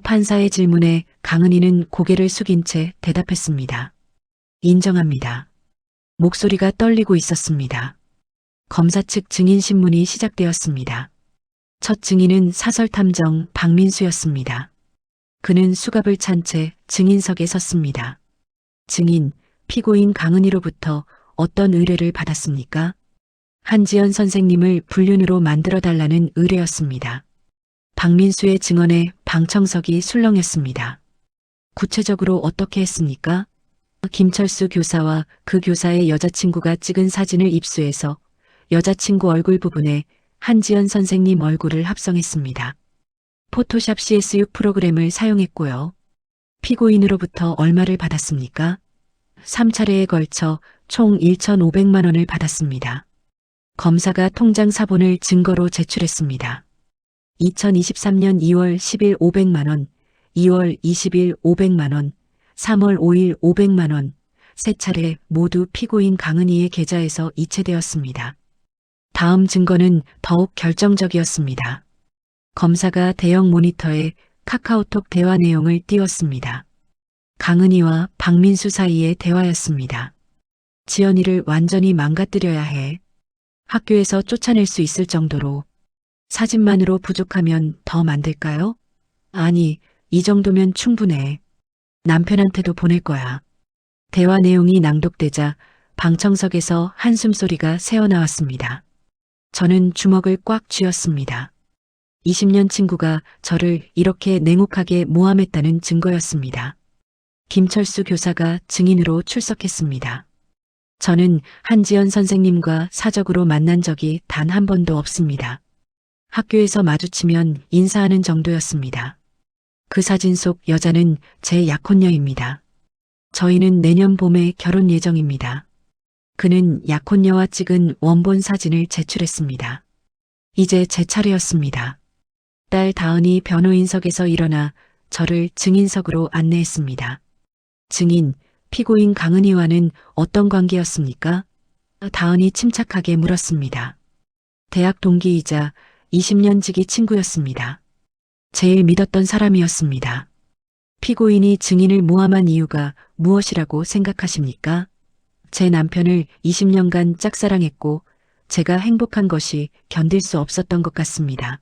판사의 질문에 강은희는 고개를 숙인 채 대답했습니다. 인정합니다. 목소리가 떨리고 있었습니다. 검사 측 증인신문이 시작되었습니다. 첫 증인은 사설탐정 박민수였습니다. 그는 수갑을 찬 채 증인석에 섰습니다. 증인, 피고인 강은희로부터 어떤 의뢰를 받았습니까? 한지연 선생님을 불륜으로 만들어달라는 의뢰였습니다. 박민수의 증언에 방청석이 술렁였습니다. 구체적으로 어떻게 했습니까? 김철수 교사와 그 교사의 여자친구가 찍은 사진을 입수해서 여자친구 얼굴 부분에 한지연 선생님 얼굴을 합성했습니다. 포토샵 CSU 프로그램을 사용했고요. 피고인으로부터 얼마를 받았습니까? 3차례에 걸쳐 총 1,500만 원을 받았습니다. 검사가 통장 사본을 증거로 제출했습니다. 2023년 2월 10일 500만 원, 2월 20일 500만 원, 3월 5일 500만 원, 세 차례 모두 피고인 강은희의 계좌에서 이체되었습니다. 다음 증거는 더욱 결정적이었습니다. 검사가 대형 모니터에 카카오톡 대화 내용을 띄웠습니다. 강은희와 박민수 사이의 대화였습니다. 지연이를 완전히 망가뜨려야 해. 학교에서 쫓아낼 수 있을 정도로. 사진만으로 부족하면 더 만들까요? 아니, 이 정도면 충분해. 남편한테도 보낼 거야. 대화 내용이 낭독되자 방청석에서 한숨소리가 새어나왔습니다. 저는 주먹을 꽉 쥐었습니다. 20년 친구가 저를 이렇게 냉혹하게 모함했다는 증거였습니다. 김철수 교사가 증인으로 출석했습니다. 저는 한지연 선생님과 사적으로 만난 적이 단 한 번도 없습니다. 학교에서 마주치면 인사하는 정도였습니다. 그 사진 속 여자는 제 약혼녀입니다. 저희는 내년 봄에 결혼 예정입니다. 그는 약혼녀와 찍은 원본 사진을 제출했습니다. 이제 제 차례였습니다. 딸 다은이 변호인석에서 일어나 저를 증인석으로 안내했습니다. 증인, 피고인 강은희와는 어떤 관계였습니까? 다은이 침착하게 물었습니다. 대학 동기이자 20년 지기 친구였습니다. 제일 믿었던 사람이었습니다. 피고인이 증인을 모함한 이유가 무엇이라고 생각하십니까? 제 남편을 20년간 짝사랑했고 제가 행복한 것이 견딜 수 없었던 것 같습니다.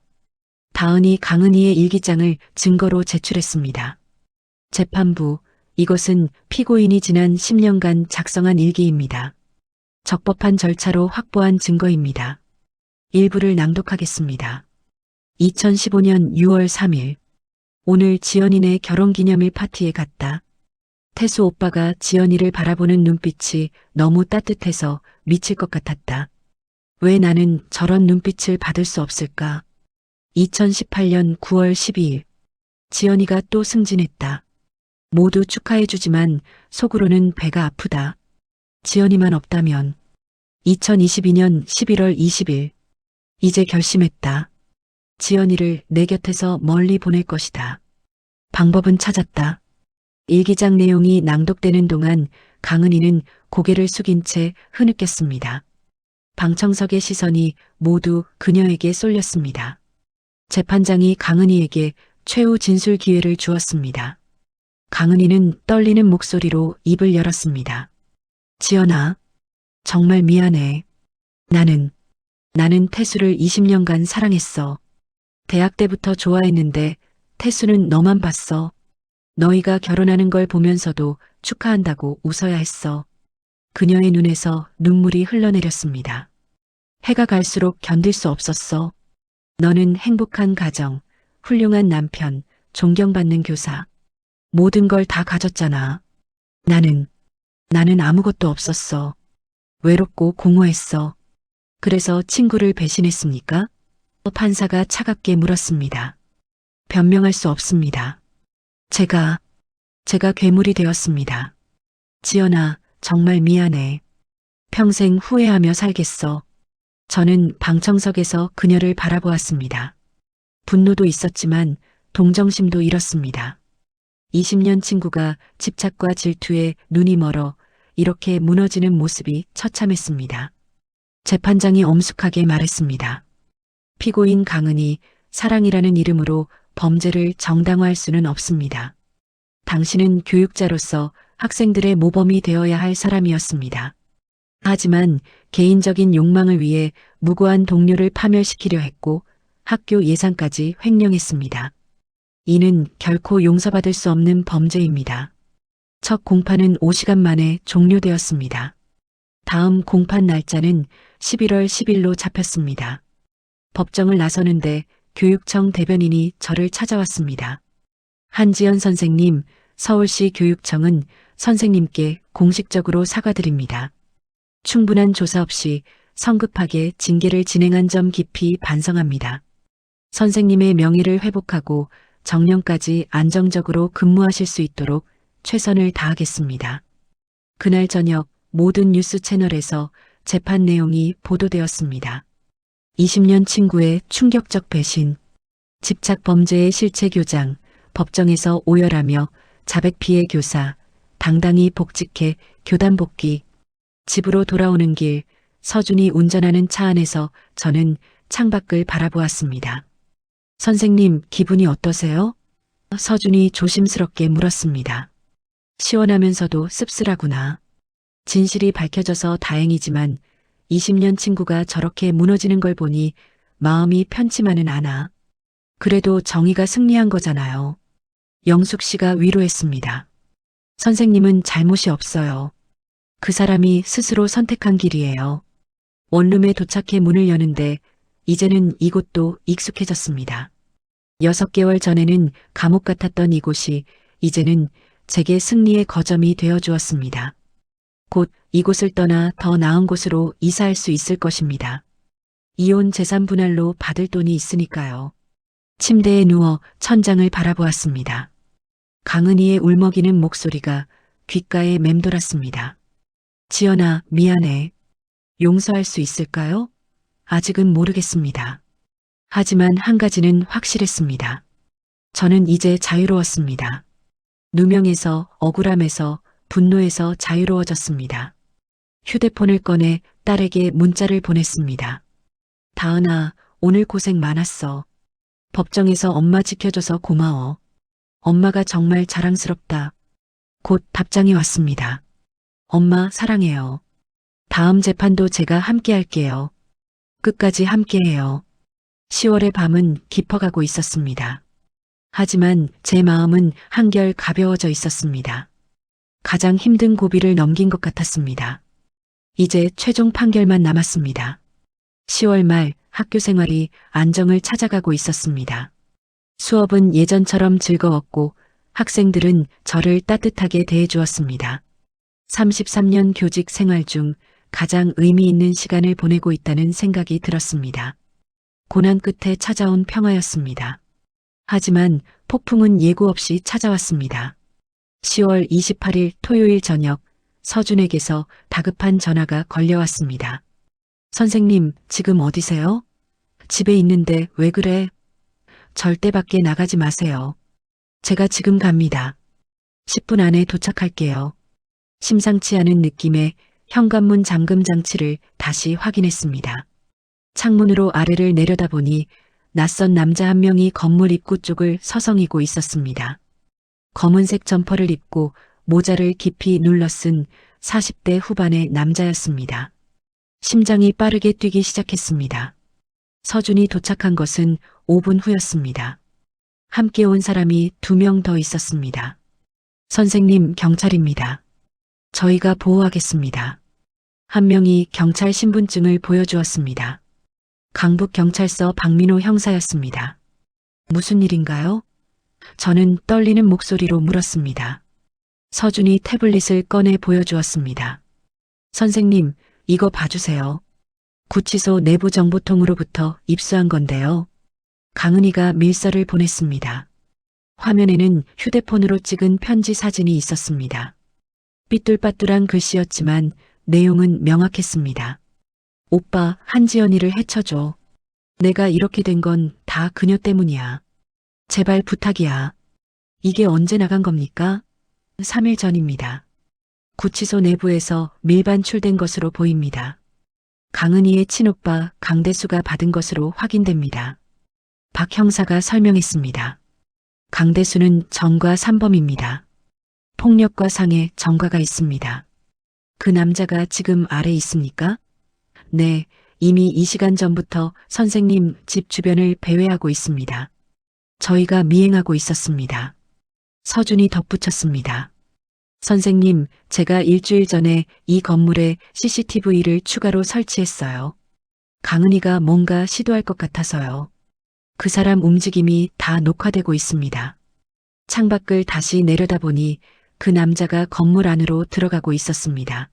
다은이 강은희의 일기장을 증거로 제출했습니다. 재판부, 이것은 피고인이 지난 10년간 작성한 일기입니다. 적법한 절차로 확보한 증거입니다. 일부를 낭독하겠습니다. 2015년 6월 3일. 오늘 지연이네 결혼기념일 파티에 갔다. 태수 오빠가 지연이를 바라보는 눈빛이 너무 따뜻해서 미칠 것 같았다. 왜 나는 저런 눈빛을 받을 수 없을까? 2018년 9월 12일. 지연이가 또 승진했다. 모두 축하해주지만 속으로는 배가 아프다. 지연이만 없다면. 2022년 11월 20일. 이제 결심했다. 지연이를 내 곁에서 멀리 보낼 것이다. 방법은 찾았다. 일기장 내용이 낭독되는 동안 강은희는 고개를 숙인 채 흐느꼈습니다. 방청석의 시선이 모두 그녀에게 쏠렸습니다. 재판장이 강은희에게 최후 진술 기회를 주었습니다. 강은희는 떨리는 목소리로 입을 열었습니다. 지연아, 정말 미안해. 나는 태수를 20년간 사랑했어. 대학 때부터 좋아했는데 태수는 너만 봤어. 너희가 결혼하는 걸 보면서도 축하한다고 웃어야 했어. 그녀의 눈에서 눈물이 흘러내렸습니다. 해가 갈수록 견딜 수 없었어. 너는 행복한 가정, 훌륭한 남편, 존경받는 교사. 모든 걸 다 가졌잖아. 나는 아무것도 없었어. 외롭고 공허했어. 그래서 친구를 배신했습니까? 판사가 차갑게 물었습니다. 변명할 수 없습니다. 제가 괴물이 되었습니다. 지연아, 정말 미안해. 평생 후회하며 살겠어. 저는 방청석에서 그녀를 바라보았습니다. 분노도 있었지만 동정심도 잃었습니다. 20년 친구가 집착과 질투에 눈이 멀어 이렇게 무너지는 모습이 처참했습니다. 재판장이 엄숙하게 말했습니다. 피고인 강은희, 사랑이라는 이름으로 범죄를 정당화할 수는 없습니다. 당신은 교육자로서 학생들의 모범이 되어야 할 사람이었습니다. 하지만 개인적인 욕망을 위해 무고한 동료를 파멸시키려 했고 학교 예산까지 횡령했습니다. 이는 결코 용서받을 수 없는 범죄입니다. 첫 공판은 5시간 만에 종료되었습니다. 다음 공판 날짜는 11월 10일로 잡혔습니다. 법정을 나서는데 교육청 대변인이 저를 찾아왔습니다. 한지연 선생님, 서울시 교육청은 선생님께 공식적으로 사과드립니다. 충분한 조사 없이 성급하게 징계를 진행한 점 깊이 반성합니다. 선생님의 명예를 회복하고 정년까지 안정적으로 근무하실 수 있도록 최선을 다하겠습니다. 그날 저녁 모든 뉴스 채널에서 재판 내용이 보도되었습니다. 20년 친구의 충격적 배신, 집착 범죄의 실체 교장, 법정에서 오열하며 자백 피해 교사, 당당히 복직해 교단 복귀, 집으로 돌아오는 길, 서준이 운전하는 차 안에서 저는 창밖을 바라보았습니다. 선생님, 기분이 어떠세요? 서준이 조심스럽게 물었습니다. 시원하면서도 씁쓸하구나. 진실이 밝혀져서 다행이지만 20년 친구가 저렇게 무너지는 걸 보니 마음이 편치만은 않아. 그래도 정의가 승리한 거잖아요. 영숙 씨가 위로했습니다. 선생님은 잘못이 없어요. 그 사람이 스스로 선택한 길이에요. 원룸에 도착해 문을 여는데 이제는 이곳도 익숙해졌습니다. 6개월 전에는 감옥 같았던 이곳이 이제는 제게 승리의 거점이 되어 주었습니다. 곧 이곳을 떠나 더 나은 곳으로 이사할 수 있을 것입니다. 이혼 재산 분할로 받을 돈이 있으니까요. 침대에 누워 천장을 바라보았습니다. 강은희의 울먹이는 목소리가 귓가에 맴돌았습니다. 지연아, 미안해. 용서할 수 있을까요? 아직은 모르겠습니다. 하지만 한 가지는 확실했습니다. 저는 이제 자유로웠습니다. 누명에서, 억울함에서, 분노에서 자유로워졌습니다. 휴대폰을 꺼내 딸에게 문자를 보냈습니다. 다은아, 오늘 고생 많았어. 법정에서 엄마 지켜줘서 고마워. 엄마가 정말 자랑스럽다. 곧 답장이 왔습니다. 엄마 사랑해요. 다음 재판도 제가 함께 할게요. 끝까지 함께해요. 10월의 밤은 깊어가고 있었습니다. 하지만 제 마음은 한결 가벼워져 있었습니다. 가장 힘든 고비를 넘긴 것 같았습니다. 이제 최종 판결만 남았습니다. 10월 말 학교 생활이 안정을 찾아가고 있었습니다. 수업은 예전처럼 즐거웠고 학생들은 저를 따뜻하게 대해주었습니다. 33년 교직 생활 중 가장 의미 있는 시간을 보내고 있다는 생각이 들었습니다. 고난 끝에 찾아온 평화였습니다. 하지만 폭풍은 예고 없이 찾아왔습니다. 10월 28일 토요일 저녁 서준에게서 다급한 전화가 걸려왔습니다. 선생님, 지금 어디세요? 집에 있는데 왜 그래? 절대 밖에 나가지 마세요. 제가 지금 갑니다. 10분 안에 도착할게요. 심상치 않은 느낌에 현관문 잠금 장치를 다시 확인했습니다. 창문으로 아래를 내려다보니 낯선 남자 한 명이 건물 입구 쪽을 서성이고 있었습니다. 검은색 점퍼를 입고 모자를 깊이 눌러쓴 40대 후반의 남자였습니다. 심장이 빠르게 뛰기 시작했습니다. 서준이 도착한 것은 5분 후였습니다. 함께 온 사람이 2명 더 있었습니다. 선생님, 경찰입니다. 저희가 보호하겠습니다. 한 명이 경찰 신분증을 보여주었습니다. 강북경찰서 박민호 형사였습니다. 무슨 일인가요? 저는 떨리는 목소리로 물었습니다. 서준이 태블릿을 꺼내 보여주었습니다. 선생님, 이거 봐주세요. 구치소 내부 정보통으로부터 입수한 건데요. 강은희가 밀서를 보냈습니다. 화면에는 휴대폰으로 찍은 편지 사진이 있었습니다. 삐뚤빠뚤한 글씨였지만 내용은 명확했습니다. 오빠, 한지연이를 해쳐줘. 내가 이렇게 된 건 다 그녀 때문이야. 제발 부탁이야. 이게 언제 나간 겁니까? 3일 전입니다. 구치소 내부에서 밀반출된 것으로 보입니다. 강은희의 친오빠 강대수가 받은 것으로 확인됩니다. 박 형사가 설명했습니다. 강대수는 정과 산범입니다. 폭력과 상해 정과가 있습니다. 그 남자가 지금 아래 있습니까? 네, 이미 이 시간 전부터 선생님 집 주변을 배회하고 있습니다. 저희가 미행하고 있었습니다. 서준이 덧붙였습니다. 선생님, 제가 일주일 전에 이 건물에 CCTV를 추가로 설치했어요. 강은희가 뭔가 시도할 것 같아서요. 그 사람 움직임이 다 녹화되고 있습니다. 창밖을 다시 내려다보니 그 남자가 건물 안으로 들어가고 있었습니다.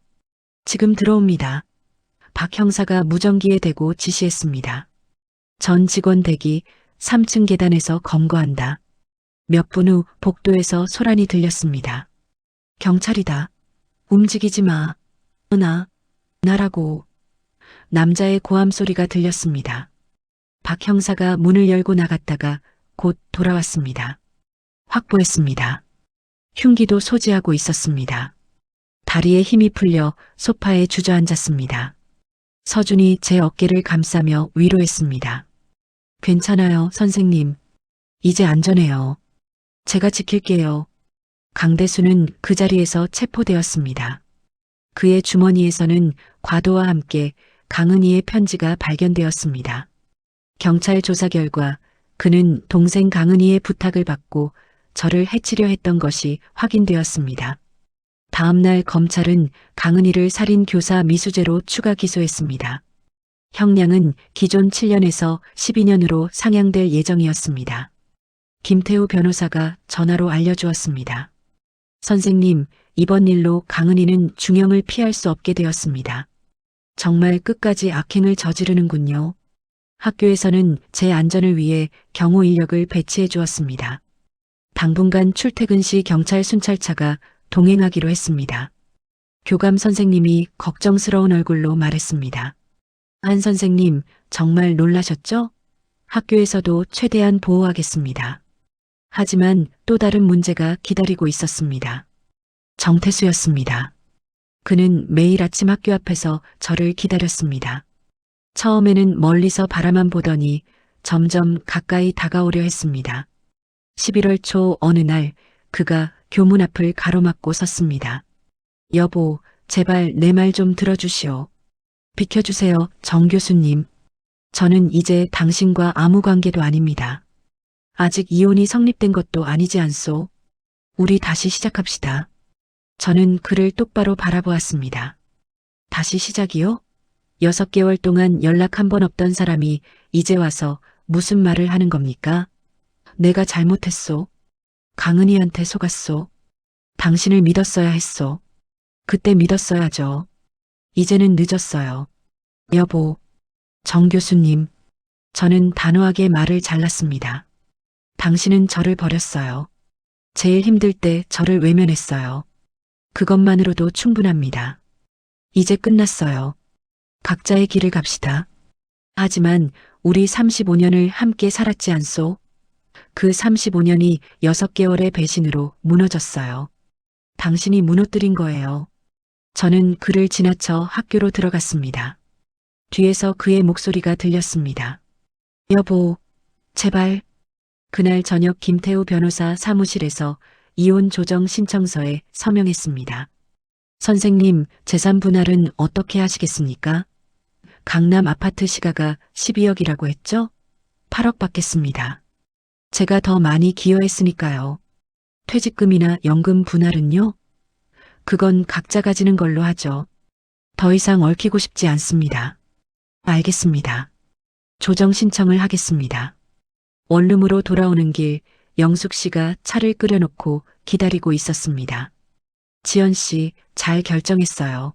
지금 들어옵니다. 박 형사가 무전기에 대고 지시했습니다. 전 직원 대기 3층 계단에서 검거한다. 몇 분 후 복도에서 소란이 들렸습니다. 경찰이다. 움직이지 마. 나라고. 남자의 고함 소리가 들렸습니다. 박 형사가 문을 열고 나갔다가 곧 돌아왔습니다. 확보했습니다. 흉기도 소지하고 있었습니다. 다리에 힘이 풀려 소파에 주저앉았습니다. 서준이 제 어깨를 감싸며 위로했습니다. 괜찮아요, 선생님. 이제 안전해요. 제가 지킬게요. 강대수는 그 자리에서 체포되었습니다. 그의 주머니에서는 과도와 함께 강은희의 편지가 발견되었습니다. 경찰 조사 결과 그는 동생 강은희의 부탁을 받고 저를 해치려 했던 것이 확인되었습니다. 다음 날 검찰은 강은희를 살인 교사 미수죄로 추가 기소했습니다. 형량은 기존 7년에서 12년으로 상향될 예정이었습니다. 김태우 변호사가 전화로 알려주었습니다. 선생님, 이번 일로 강은희는 중형을 피할 수 없게 되었습니다. 정말 끝까지 악행을 저지르는군요. 학교에서는 제 안전을 위해 경호 인력을 배치해 주었습니다. 당분간 출퇴근 시 경찰 순찰차가 동행하기로 했습니다. 교감 선생님이 걱정스러운 얼굴로 말했습니다. 한 선생님, 정말 놀라셨죠? 학교에서도 최대한 보호하겠습니다. 하지만 또 다른 문제가 기다리고 있었습니다. 정태수였습니다. 그는 매일 아침 학교 앞에서 저를 기다렸습니다. 처음에는 멀리서 바라만 보더니 점점 가까이 다가오려 했습니다. 11월 초 어느 날 그가 교문 앞을 가로막고 섰습니다. 여보, 제발 내 말 좀 들어주시오. 비켜주세요, 정 교수님. 저는 이제 당신과 아무 관계도 아닙니다. 아직 이혼이 성립된 것도 아니지 않소? 우리 다시 시작합시다. 저는 그를 똑바로 바라보았습니다. 다시 시작이요? 6개월 동안 연락 한 번 없던 사람이 이제 와서 무슨 말을 하는 겁니까? 내가 잘못했소. 강은희한테 속았소. 당신을 믿었어야 했소. 그때 믿었어야죠. 이제는 늦었어요. 여보, 정 교수님, 저는 단호하게 말을 잘랐습니다. 당신은 저를 버렸어요. 제일 힘들 때 저를 외면했어요. 그것만으로도 충분합니다. 이제 끝났어요. 각자의 길을 갑시다. 하지만 우리 35년을 함께 살았지 않소? 그 35년이 6개월의 배신으로 무너졌어요. 당신이 무너뜨린 거예요. 저는 그를 지나쳐 학교로 들어갔습니다. 뒤에서 그의 목소리가 들렸습니다. 여보, 제발. 그날 저녁 김태우 변호사 사무실에서 이혼 조정 신청서에 서명했습니다. 선생님, 재산 분할은 어떻게 하시겠습니까? 강남 아파트 시가가 12억이라고 했죠? 8억 받겠습니다. 제가 더 많이 기여했으니까요. 퇴직금이나 연금 분할은요? 그건 각자 가지는 걸로 하죠. 더 이상 얽히고 싶지 않습니다. 알겠습니다. 조정 신청을 하겠습니다. 원룸으로 돌아오는 길 영숙 씨가 차를 끓여놓고 기다리고 있었습니다. 지연 씨, 잘 결정했어요.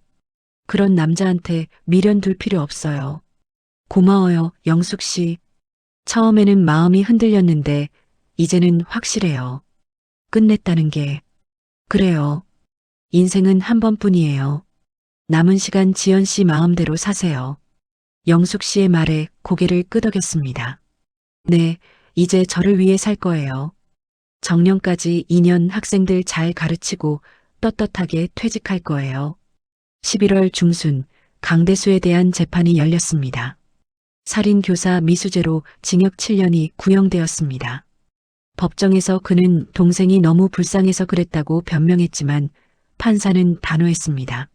그런 남자한테 미련 둘 필요 없어요. 고마워요, 영숙 씨. 처음에는 마음이 흔들렸는데 이제는 확실해요. 끝냈다는 게. 그래요. 인생은 한 번뿐이에요. 남은 시간 지연 씨 마음대로 사세요. 영숙 씨의 말에 고개를 끄덕였습니다. 네, 이제 저를 위해 살 거예요. 정년까지 2년 학생들 잘 가르치고 떳떳하게 퇴직할 거예요. 11월 중순 강대수에 대한 재판이 열렸습니다. 살인교사 미수죄로 징역 7년이 구형되었습니다. 법정에서 그는 동생이 너무 불쌍해서 그랬다고 변명했지만 판사는 단호했습니다.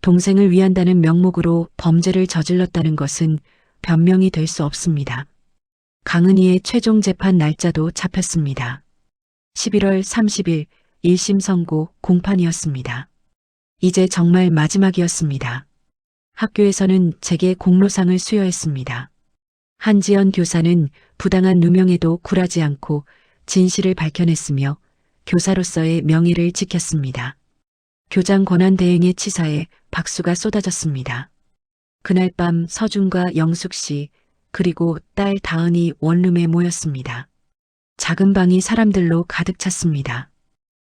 동생을 위한다는 명목으로 범죄를 저질렀다는 것은 변명이 될 수 없습니다. 강은희의 최종 재판 날짜도 잡혔습니다. 11월 30일 1심 선고 공판이었습니다. 이제 정말 마지막이었습니다. 학교에서는 제게 공로상을 수여했습니다. 한지연 교사는 부당한 누명에도 굴하지 않고 진실을 밝혀냈으며 교사로서의 명예를 지켰습니다. 교장 권한 대행의 치사에 박수가 쏟아졌습니다. 그날 밤 서준과 영숙 씨 그리고 딸 다은이 원룸에 모였습니다. 작은 방이 사람들로 가득 찼습니다.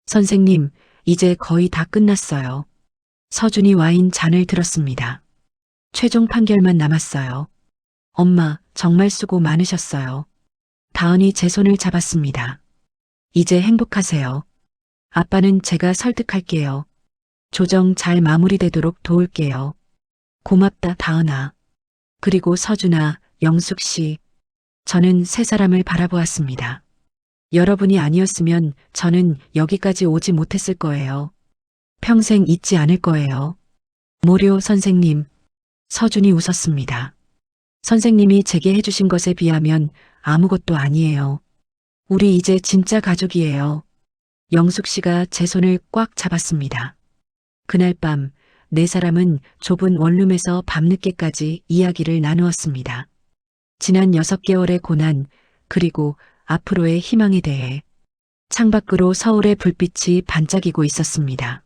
선생님, 이제 거의 다 끝났어요. 서준이 와인 잔을 들었습니다. 최종 판결만 남았어요. 엄마, 정말 수고 많으셨어요. 다은이 제 손을 잡았습니다. 이제 행복하세요. 아빠는 제가 설득할게요. 조정 잘 마무리되도록 도울게요. 고맙다, 다은아. 그리고 서준아, 영숙 씨. 저는 세 사람을 바라보았습니다. 여러분이 아니었으면 저는 여기까지 오지 못했을 거예요. 평생 잊지 않을 거예요. 모료 선생님. 서준이 웃었습니다. 선생님이 제게 해주신 것에 비하면 아무것도 아니에요. 우리 이제 진짜 가족이에요. 영숙 씨가 제 손을 꽉 잡았습니다. 그날 밤, 네 사람은 좁은 원룸에서 밤늦게까지 이야기를 나누었습니다. 지난 6개월의 고난, 그리고 앞으로의 희망에 대해. 창밖으로 서울의 불빛이 반짝이고 있었습니다.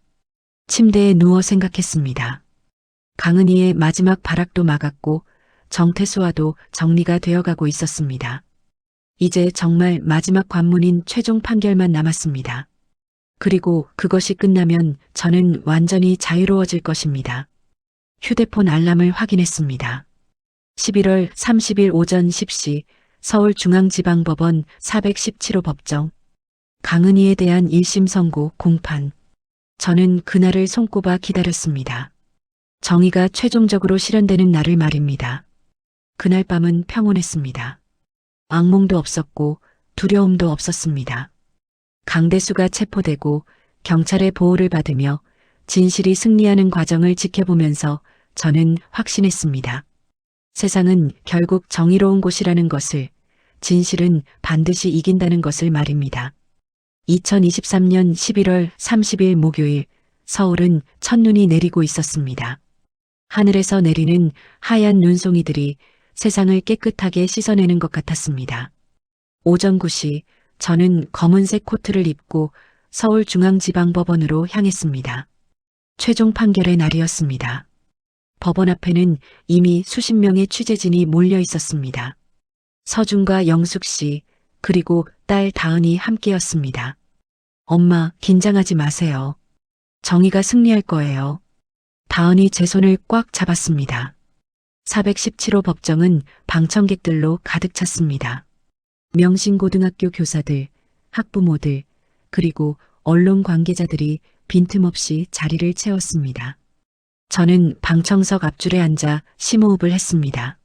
침대에 누워 생각했습니다. 강은희의 마지막 발악도 막았고 정태수와도 정리가 되어가고 있었습니다. 이제 정말 마지막 관문인 최종 판결만 남았습니다. 그리고 그것이 끝나면 저는 완전히 자유로워질 것입니다. 휴대폰 알람을 확인했습니다. 11월 30일 오전 10시 서울중앙지방법원 417호 법정. 강은희에 대한 1심 선고 공판. 저는 그날을 손꼽아 기다렸습니다. 정의가 최종적으로 실현되는 날을 말입니다. 그날 밤은 평온했습니다. 악몽도 없었고 두려움도 없었습니다. 강대수가 체포되고 경찰의 보호를 받으며 진실이 승리하는 과정을 지켜보면서 저는 확신했습니다. 세상은 결국 정의로운 곳이라는 것을, 진실은 반드시 이긴다는 것을 말입니다. 2023년 11월 30일 목요일, 서울은 첫눈이 내리고 있었습니다. 하늘에서 내리는 하얀 눈송이들이 세상을 깨끗하게 씻어내는 것 같았습니다. 오전 9시 저는 검은색 코트를 입고 서울중앙지방법원으로 향했습니다. 최종 판결의 날이었습니다. 법원 앞에는 이미 수십 명의 취재진이 몰려 있었습니다. 서준과 영숙 씨, 그리고 딸 다은이 함께였습니다. 엄마, 긴장하지 마세요. 정의가 승리할 거예요. 다은이 제 손을 꽉 잡았습니다. 417호 법정은 방청객들로 가득 찼습니다. 명신고등학교 교사들, 학부모들, 그리고 언론 관계자들이 빈틈없이 자리를 채웠습니다. 저는 방청석 앞줄에 앉아 심호흡을 했습니다.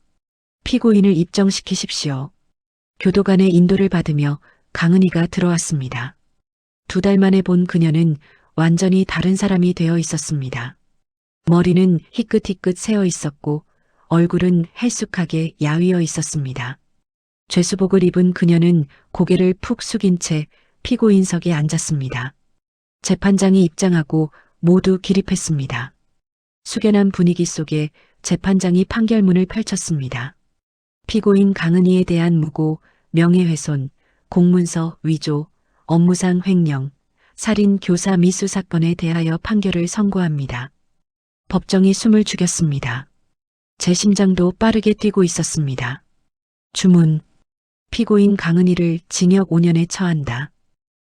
피고인을 입정시키십시오. 교도관의 인도를 받으며 강은희가 들어왔습니다. 2달 만에 본 그녀는 완전히 다른 사람이 되어 있었습니다. 머리는 희끗희끗 새어 있었고 얼굴은 헬쑥하게 야위어 있었습니다. 죄수복을 입은 그녀는 고개를 푹 숙인 채 피고인석에 앉았습니다. 재판장이 입장하고 모두 기립했습니다. 숙연한 분위기 속에 재판장이 판결문을 펼쳤습니다. 피고인 강은희에 대한 무고, 명예훼손, 공문서 위조, 업무상 횡령, 살인 교사 미수 사건에 대하여 판결을 선고합니다. 법정이 숨을 죽였습니다. 제 심장도 빠르게 뛰고 있었습니다. 주문. 피고인 강은희를 징역 5년에 처한다.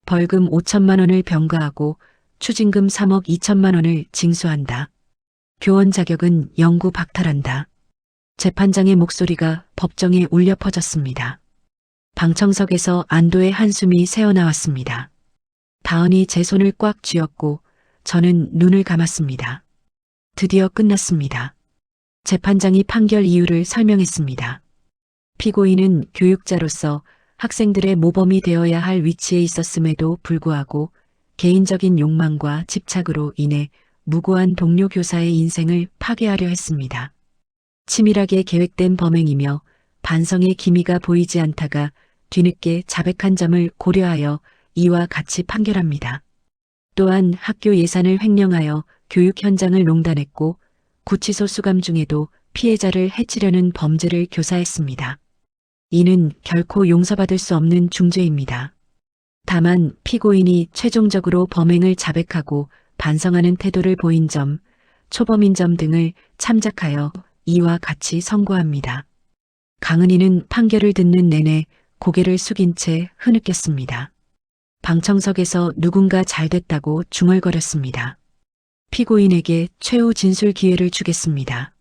벌금 5천만 원을 병가하고 추징금 3억 2천만 원을 징수한다. 교원 자격은 영구 박탈한다. 재판장의 목소리가 법정에 울려 퍼졌습니다. 방청석에서 안도의 한숨이 새어나왔습니다. 다은이 제 손을 꽉 쥐었고 저는 눈을 감았습니다. 드디어 끝났습니다. 재판장이 판결 이유를 설명했습니다. 피고인은 교육자로서 학생들의 모범이 되어야 할 위치에 있었음에도 불구하고 개인적인 욕망과 집착으로 인해 무고한 동료 교사의 인생을 파괴하려 했습니다. 치밀하게 계획된 범행이며 반성의 기미가 보이지 않다가 뒤늦게 자백한 점을 고려하여 이와 같이 판결합니다. 또한 학교 예산을 횡령하여 교육 현장을 농단했고 구치소 수감 중에도 피해자를 해치려는 범죄를 교사했습니다. 이는 결코 용서받을 수 없는 중죄입니다. 다만 피고인이 최종적으로 범행을 자백하고 반성하는 태도를 보인 점, 초범인 점 등을 참작하여 이와 같이 선고합니다. 강은희는 판결을 듣는 내내 고개를 숙인 채 흐느꼈습니다. 방청석에서 누군가 잘됐다고 중얼거렸습니다. 피고인에게 최후 진술 기회를 주겠습니다.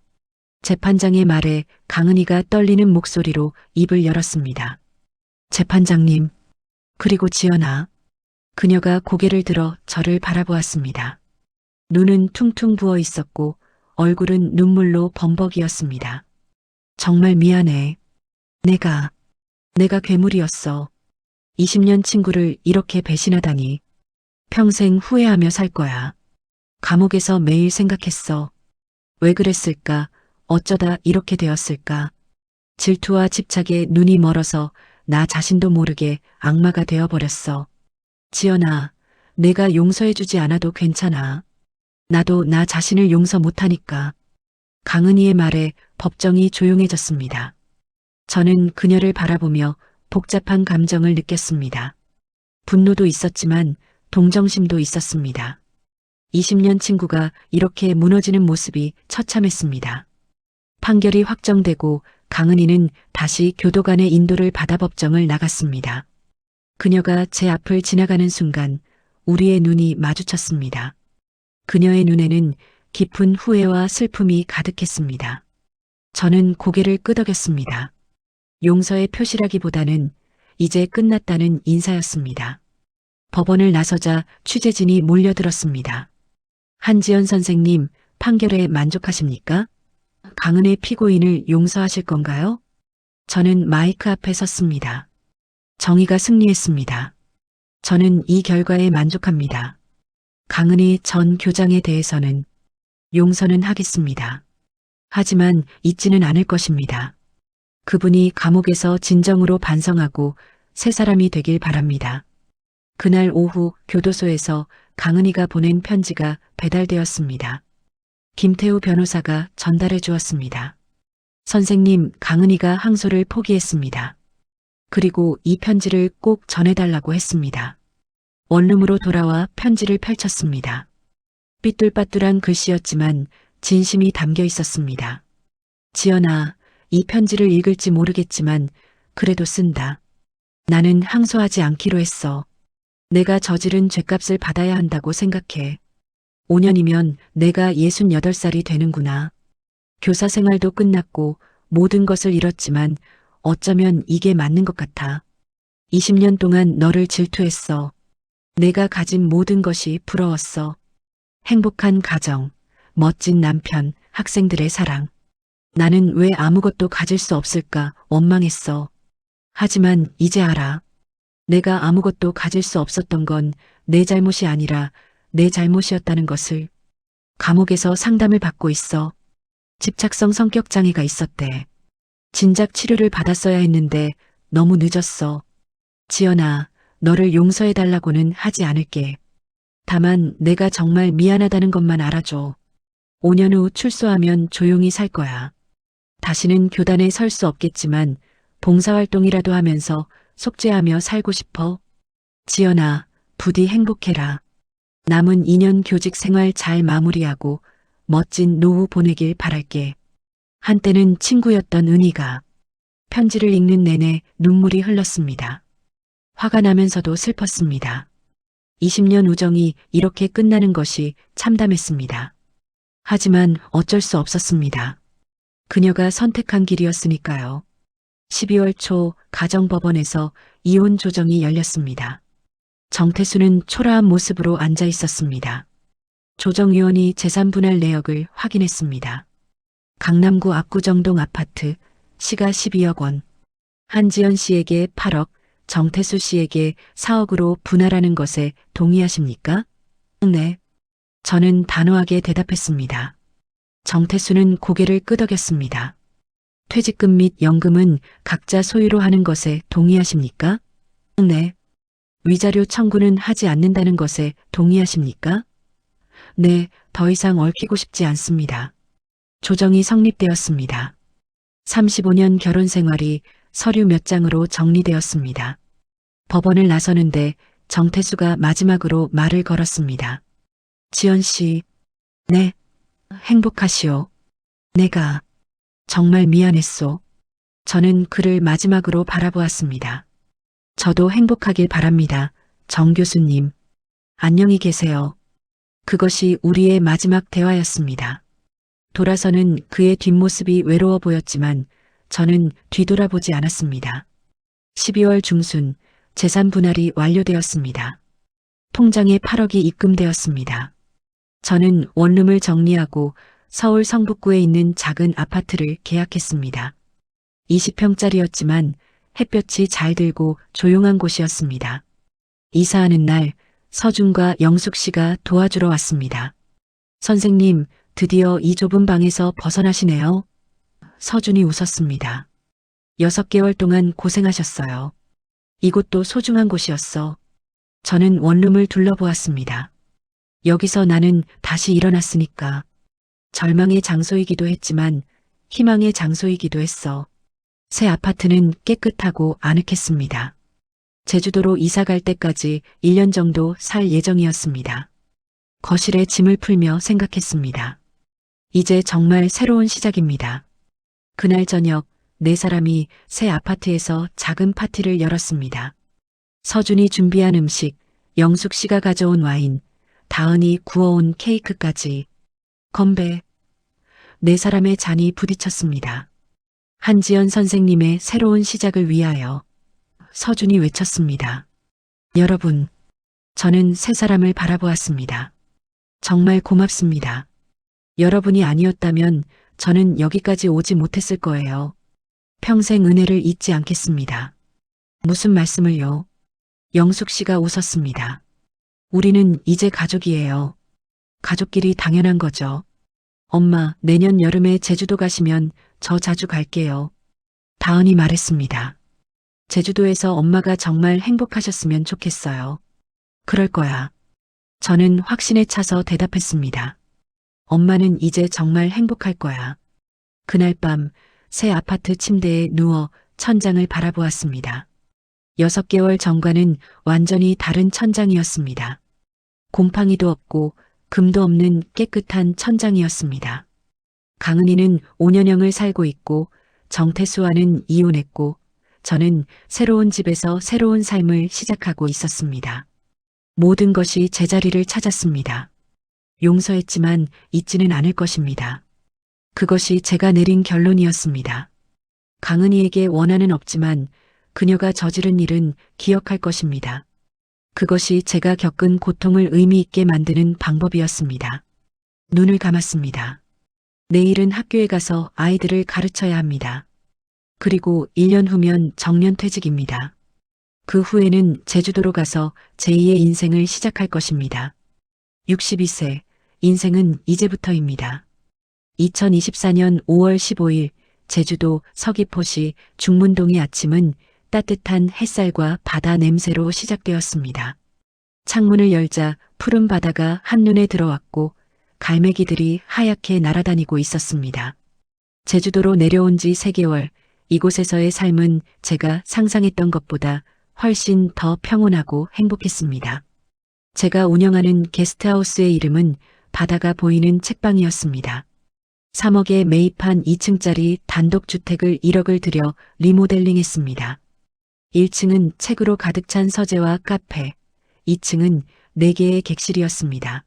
재판장의 말에 강은희가 떨리는 목소리로 입을 열었습니다. 재판장님, 그리고 지연아. 그녀가 고개를 들어 저를 바라보았습니다. 눈은 퉁퉁 부어 있었고 얼굴은 눈물로 범벅이었습니다. 정말 미안해. 내가 괴물이었어. 20년 친구를 이렇게 배신하다니. 평생 후회하며 살 거야. 감옥에서 매일 생각했어. 왜 그랬을까? 어쩌다 이렇게 되었을까? 질투와 집착에 눈이 멀어서 나 자신도 모르게 악마가 되어버렸어. 지연아, 내가 용서해주지 않아도 괜찮아. 나도 나 자신을 용서 못하니까. 강은희의 말에 법정이 조용해졌습니다. 저는 그녀를 바라보며 복잡한 감정을 느꼈습니다. 분노도 있었지만 동정심도 있었습니다. 20년 친구가 이렇게 무너지는 모습이 처참했습니다. 판결이 확정되고 강은희는 다시 교도관의 인도를 받아 법정을 나갔습니다. 그녀가 제 앞을 지나가는 순간 우리의 눈이 마주쳤습니다. 그녀의 눈에는 깊은 후회와 슬픔이 가득했습니다. 저는 고개를 끄덕였습니다. 용서의 표시라기보다는 이제 끝났다는 인사였습니다. 법원을 나서자 취재진이 몰려들었습니다. 한지연 선생님, 판결에 만족하십니까? 강은혜 피고인을 용서하실 건가요? 저는 마이크 앞에 섰습니다. 정의가 승리했습니다. 저는 이 결과에 만족합니다. 강은희 전 교장에 대해서는 용서는 하겠습니다. 하지만 잊지는 않을 것입니다. 그분이 감옥에서 진정으로 반성하고 새 사람이 되길 바랍니다. 그날 오후 교도소에서 강은희가 보낸 편지가 배달되었습니다. 김태우 변호사가 전달해 주었습니다. 선생님, 강은희가 항소를 포기했습니다. 그리고 이 편지를 꼭 전해달라고 했습니다. 원룸으로 돌아와 편지를 펼쳤습니다. 삐뚤빠뚤한 글씨였지만 진심이 담겨 있었습니다. 지연아, 이 편지를 읽을지 모르겠지만 그래도 쓴다. 나는 항소하지 않기로 했어. 내가 저지른 죗값을 받아야 한다고 생각해. 5년이면 내가 68살이 되는구나. 교사 생활도 끝났고 모든 것을 잃었지만 어쩌면 이게 맞는 것 같아. 20년 동안 너를 질투했어. 내가 가진 모든 것이 부러웠어. 행복한 가정, 멋진 남편, 학생들의 사랑. 나는 왜 아무것도 가질 수 없을까 원망했어. 하지만 이제 알아. 내가 아무것도 가질 수 없었던 건 내 잘못이 아니라 내 잘못이었다는 것을. 감옥에서 상담을 받고 있어. 집착성 성격 장애가 있었대. 진작 치료를 받았어야 했는데 너무 늦었어. 지연아, 너를 용서해달라고는 하지 않을게. 다만 내가 정말 미안하다는 것만 알아줘. 5년 후 출소하면 조용히 살 거야. 다시는 교단에 설 수 없겠지만 봉사활동이라도 하면서 속죄하며 살고 싶어. 지연아, 부디 행복해라. 남은 2년 교직 생활 잘 마무리하고 멋진 노후 보내길 바랄게. 한때는 친구였던 은희가. 편지를 읽는 내내 눈물이 흘렀습니다. 화가 나면서도 슬펐습니다. 20년 우정이 이렇게 끝나는 것이 참담했습니다. 하지만 어쩔 수 없었습니다. 그녀가 선택한 길이었으니까요. 12월 초 가정법원에서 이혼 조정이 열렸습니다. 정태수는 초라한 모습으로 앉아 있었습니다. 조정위원이 재산분할 내역을 확인했습니다. 강남구 압구정동 아파트, 시가 12억 원. 한지연 씨에게 8억, 정태수 씨에게 4억으로 분할하는 것에 동의하십니까? 네. 저는 단호하게 대답했습니다. 정태수는 고개를 끄덕였습니다. 퇴직금 및 연금은 각자 소유로 하는 것에 동의하십니까? 네. 위자료 청구는 하지 않는다는 것에 동의하십니까? 네, 더 이상 얽히고 싶지 않습니다. 조정이 성립되었습니다. 35년 결혼 생활이 서류 몇 장으로 정리되었습니다. 법원을 나서는데 정태수가 마지막으로 말을 걸었습니다. 지연 씨, 네, 행복하시오. 내가 정말 미안했소. 저는 그를 마지막으로 바라보았습니다. 저도 행복하길 바랍니다. 정 교수님. 안녕히 계세요. 그것이 우리의 마지막 대화였습니다. 돌아서는 그의 뒷모습이 외로워 보였지만 저는 뒤돌아보지 않았습니다. 12월 중순 재산 분할이 완료되었습니다. 통장에 8억이 입금되었습니다. 저는 원룸을 정리하고 서울 성북구에 있는 작은 아파트를 계약했습니다. 20평짜리였지만 햇볕이 잘 들고 조용한 곳이었습니다. 이사하는 날 서준과 영숙 씨가 도와주러 왔습니다. 선생님, 드디어 이 좁은 방에서 벗어나시네요. 서준이 웃었습니다. 6개월 동안 고생하셨어요. 이곳도 소중한 곳이었어. 저는 원룸을 둘러보았습니다. 여기서 나는 다시 일어났으니까. 절망의 장소이기도 했지만 희망의 장소이기도 했어. 새 아파트는 깨끗하고 아늑했습니다. 제주도로 이사 갈 때까지 1년 정도 살 예정이었습니다. 거실에 짐을 풀며 생각했습니다. 이제 정말 새로운 시작입니다. 그날 저녁 4사람이 새 아파트에서 작은 파티를 열었습니다. 서준이 준비한 음식, 영숙 씨가 가져온 와인, 다은이 구워온 케이크까지. 건배. 4사람의 잔이 부딪혔습니다. 한지연 선생님의 새로운 시작을 위하여. 서준이 외쳤습니다. 여러분, 저는 3사람을 바라보았습니다. 정말 고맙습니다. 여러분이 아니었다면 저는 여기까지 오지 못했을 거예요. 평생 은혜를 잊지 않겠습니다. 무슨 말씀을요? 영숙 씨가 웃었습니다. 우리는 이제 가족이에요. 가족끼리 당연한 거죠. 엄마, 내년 여름에 제주도 가시면 저 자주 갈게요. 다은이 말했습니다. 제주도에서 엄마가 정말 행복하셨으면 좋겠어요. 그럴 거야. 저는 확신에 차서 대답했습니다. 엄마는 이제 정말 행복할 거야. 그날 밤 새 아파트 침대에 누워 천장을 바라보았습니다. 6개월 전과는 완전히 다른 천장이었습니다. 곰팡이도 없고 금도 없는 깨끗한 천장이었습니다. 강은이는 5년형을 살고 있고 정태수와는 이혼했고 저는 새로운 집에서 새로운 삶을 시작하고 있었습니다. 모든 것이 제자리를 찾았습니다. 용서했지만 잊지는 않을 것입니다. 그것이 제가 내린 결론이었습니다. 강은이에게 원한은 없지만 그녀가 저지른 일은 기억할 것입니다. 그것이 제가 겪은 고통을 의미 있게 만드는 방법이었습니다. 눈을 감았습니다. 내일은 학교에 가서 아이들을 가르쳐야 합니다. 그리고 1년 후면 정년퇴직입니다. 그 후에는 제주도로 가서 제2의 인생을 시작할 것입니다. 62세, 인생은 이제부터입니다. 2024년 5월 15일 제주도 서귀포시 중문동의 아침은 따뜻한 햇살과 바다 냄새로 시작되었습니다. 창문을 열자 푸른 바다가 한눈에 들어왔고 갈매기들이 하얗게 날아다니고 있었습니다. 제주도로 내려온 지 3개월, 이곳에서의 삶은 제가 상상했던 것보다 훨씬 더 평온하고 행복했습니다. 제가 운영하는 게스트하우스의 이름은 바다가 보이는 책방이었습니다. 3억에 매입한 2층짜리 단독주택을 1억을 들여 리모델링했습니다. 1층은 책으로 가득 찬 서재와 카페, 2층은 4개의 객실이었습니다.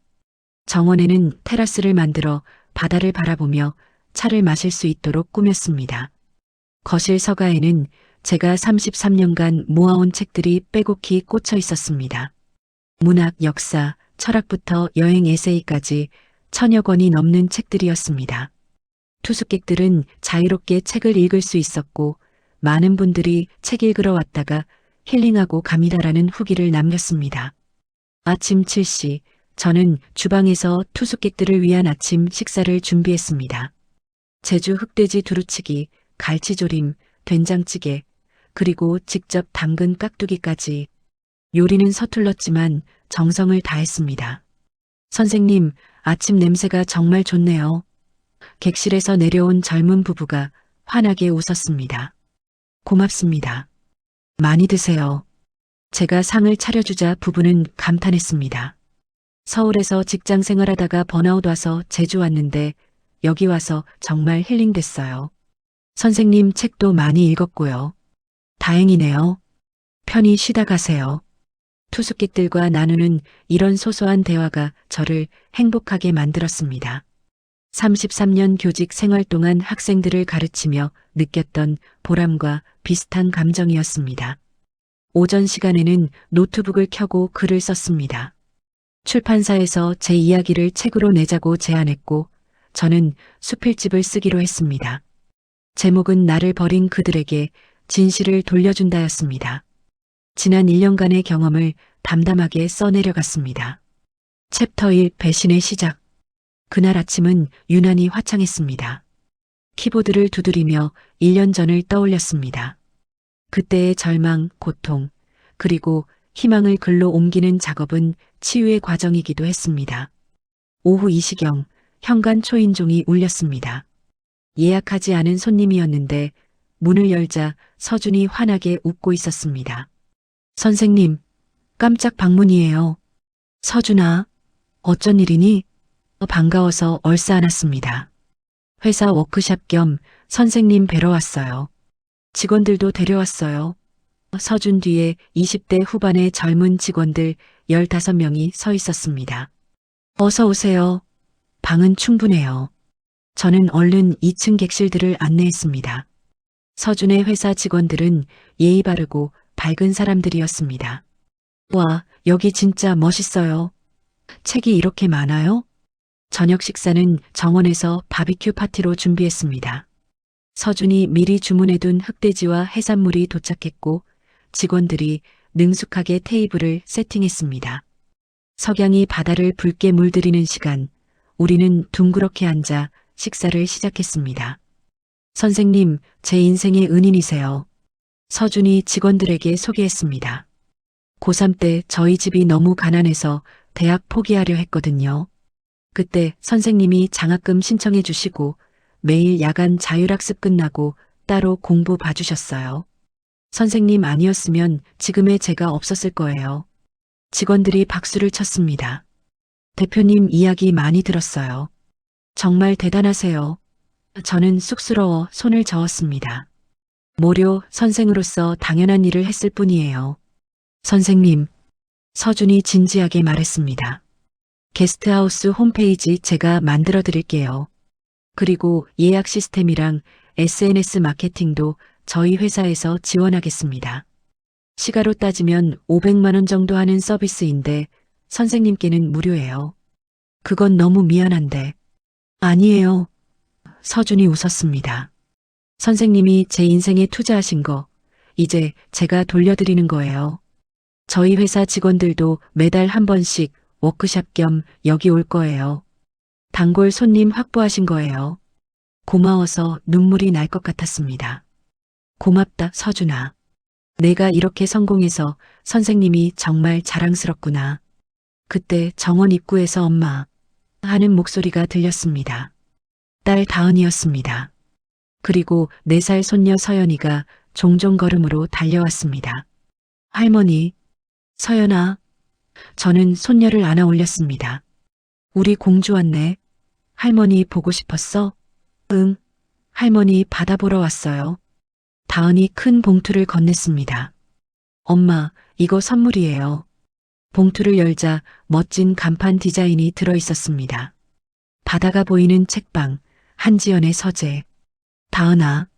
정원에는 테라스를 만들어 바다를 바라보며 차를 마실 수 있도록 꾸몄습니다. 거실 서가에는 제가 33년간 모아온 책들이 빼곡히 꽂혀 있었습니다. 문학, 역사, 철학부터 여행 에세이까지 1000여 권이 넘는 책들이었습니다. 투숙객들은 자유롭게 책을 읽을 수 있었고 많은 분들이 책 읽으러 왔다가 힐링하고 갑니다라는 후기를 남겼습니다. 아침 7시 저는 주방에서 투숙객들을 위한 아침 식사를 준비했습니다. 제주 흑돼지 두루치기, 갈치조림, 된장찌개, 그리고 직접 담근 깍두기까지. 요리는 서툴렀지만 정성을 다했습니다. 선생님, 아침 냄새가 정말 좋네요. 객실에서 내려온 젊은 부부가 환하게 웃었습니다. 고맙습니다. 많이 드세요. 제가 상을 차려주자 부부는 감탄했습니다. 서울에서 직장 생활하다가 번아웃 와서 제주 왔는데 여기 와서 정말 힐링됐어요. 선생님 책도 많이 읽었고요. 다행이네요. 편히 쉬다 가세요. 투숙객들과 나누는 이런 소소한 대화가 저를 행복하게 만들었습니다. 33년 교직 생활 동안 학생들을 가르치며 느꼈던 보람과 비슷한 감정이었습니다. 오전 시간에는 노트북을 켜고 글을 썼습니다. 출판사에서 제 이야기를 책으로 내자고 제안했고 저는 수필집을 쓰기로 했습니다. 제목은 나를 버린 그들에게 진실을 돌려준다였습니다. 지난 1년간의 경험을 담담하게 써내려갔습니다. 챕터 1 배신의 시작. 그날 아침은 유난히 화창했습니다. 키보드를 두드리며 1년 전을 떠올렸습니다. 그때의 절망, 고통, 그리고 희망을 글로 옮기는 작업은 치유의 과정이기도 했습니다. 오후 2시경 현관 초인종이 울렸습니다. 예약하지 않은 손님이었는데 문을 열자 서준이 환하게 웃고 있었습니다. 선생님, 깜짝 방문이에요. 서준아, 어쩐 일이니? 반가워서 얼싸안았습니다. 회사 워크샵 겸 선생님 뵈러 왔어요. 직원들도 데려왔어요. 서준 뒤에 20대 후반의 젊은 직원들 15명이 서 있었습니다. 어서 오세요. 방은 충분해요. 저는 얼른 2층 객실들을 안내했습니다. 서준의 회사 직원들은 예의 바르고 밝은 사람들이었습니다. 와, 여기 진짜 멋있어요. 책이 이렇게 많아요? 저녁 식사는 정원에서 바비큐 파티로 준비했습니다. 서준이 미리 주문해둔 흑돼지와 해산물이 도착했고 직원들이 능숙하게 테이블을 세팅했습니다. 석양이 바다를 붉게 물들이는 시간, 우리는 둥그렇게 앉아 식사를 시작했습니다. 선생님, 제 인생의 은인이세요. 서준이 직원들에게 소개했습니다. 고3 때 저희 집이 너무 가난해서 대학 포기하려 했거든요. 그때 선생님이 장학금 신청해 주시고 매일 야간 자율학습 끝나고 따로 공부 봐주셨어요. 선생님 아니었으면 지금의 제가 없었을 거예요. 직원들이 박수를 쳤습니다. 대표님 이야기 많이 들었어요. 정말 대단하세요. 저는 쑥스러워 손을 저었습니다. 모료 선생으로서 당연한 일을 했을 뿐이에요. 선생님, 서준이 진지하게 말했습니다. 게스트하우스 홈페이지 제가 만들어 드릴게요. 그리고 예약 시스템이랑 SNS 마케팅도 저희 회사에서 지원하겠습니다. 시가로 따지면 500만 원 정도 하는 서비스인데 선생님께는 무료예요. 그건 너무 미안한데. 아니에요. 서준이 웃었습니다. 선생님이 제 인생에 투자하신 거 이제 제가 돌려드리는 거예요. 저희 회사 직원들도 매달 한 번씩 워크샵 겸 여기 올 거예요. 단골 손님 확보하신 거예요. 고마워서 눈물이 날 것 같았습니다. 고맙다, 서준아. 내가 이렇게 성공해서 선생님이 정말 자랑스럽구나. 그때 정원 입구에서 엄마 하는 목소리가 들렸습니다. 딸 다은이었습니다. 그리고 4살 손녀 서연이가 종종 걸음으로 달려왔습니다. 할머니, 서연아. 저는 손녀를 안아 올렸습니다. 우리 공주 왔네. 할머니 보고 싶었어? 응. 할머니 바다 보러 왔어요. 다은이 큰 봉투를 건넸습니다. 엄마, 이거 선물이에요. 봉투를 열자 멋진 간판 디자인이 들어 있었습니다. 바다가 보이는 책방, 한지연의 서재. 다은아,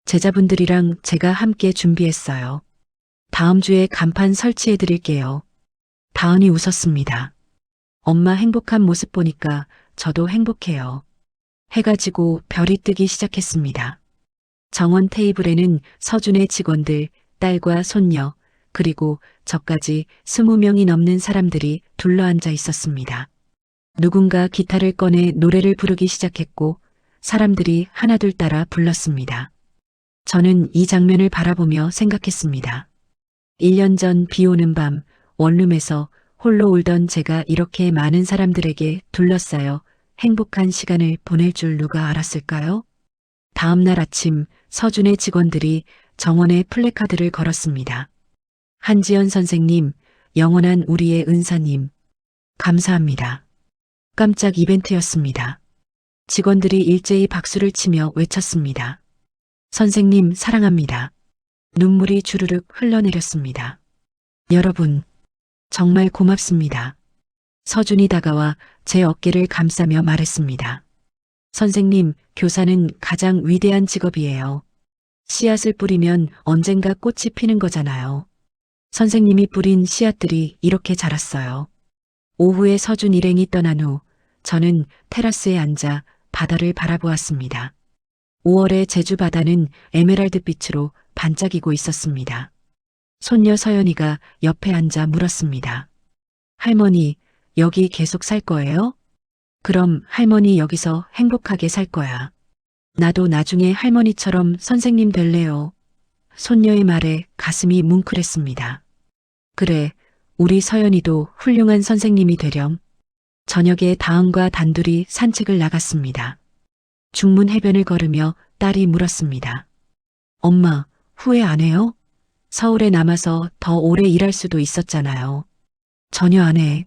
제자분들이랑 제가 함께 준비했어요. 다음 주에 간판 설치해 드릴게요. 다은이 웃었습니다. 엄마 행복한 모습 보니까 저도 행복해요. 해가 지고 별이 뜨기 시작했습니다. 정원 테이블에는 서준의 직원들, 딸과 손녀, 그리고 저까지 20명이 넘는 사람들이 둘러앉아 있었습니다. 누군가 기타를 꺼내 노래를 부르기 시작했고 사람들이 하나둘 따라 불렀습니다. 저는 이 장면을 바라보며 생각했습니다. 1년 전 비 오는 밤 원룸에서 홀로 울던 제가 이렇게 많은 사람들에게 둘러싸여 행복한 시간을 보낼 줄 누가 알았을까요? 다음 날 아침 서준의 직원들이 정원에 플래카드를 걸었습니다. 한지연 선생님, 영원한 우리의 은사님, 감사합니다. 깜짝 이벤트였습니다. 직원들이 일제히 박수를 치며 외쳤습니다. 선생님 사랑합니다. 눈물이 주르륵 흘러내렸습니다. 여러분, 정말 고맙습니다. 서준이 다가와 제 어깨를 감싸며 말했습니다. 선생님, 교사는 가장 위대한 직업이에요. 씨앗을 뿌리면 언젠가 꽃이 피는 거잖아요. 선생님이 뿌린 씨앗들이 이렇게 자랐어요. 오후에 서준 일행이 떠난 후 저는 테라스에 앉아 바다를 바라보았습니다. 5월의 제주 바다는 에메랄드 빛으로 반짝이고 있었습니다. 손녀 서연이가 옆에 앉아 물었습니다. 할머니, 여기 계속 살 거예요? 그럼 할머니 여기서 행복하게 살 거야. 나도 나중에 할머니처럼 선생님 될래요. 손녀의 말에 가슴이 뭉클했습니다. 그래, 우리 서연이도 훌륭한 선생님이 되렴. 저녁에 다은과 단둘이 산책을 나갔습니다. 중문 해변을 걸으며 딸이 물었습니다. 엄마, 후회 안 해요? 서울에 남아서 더 오래 일할 수도 있었잖아요. 전혀 안 해.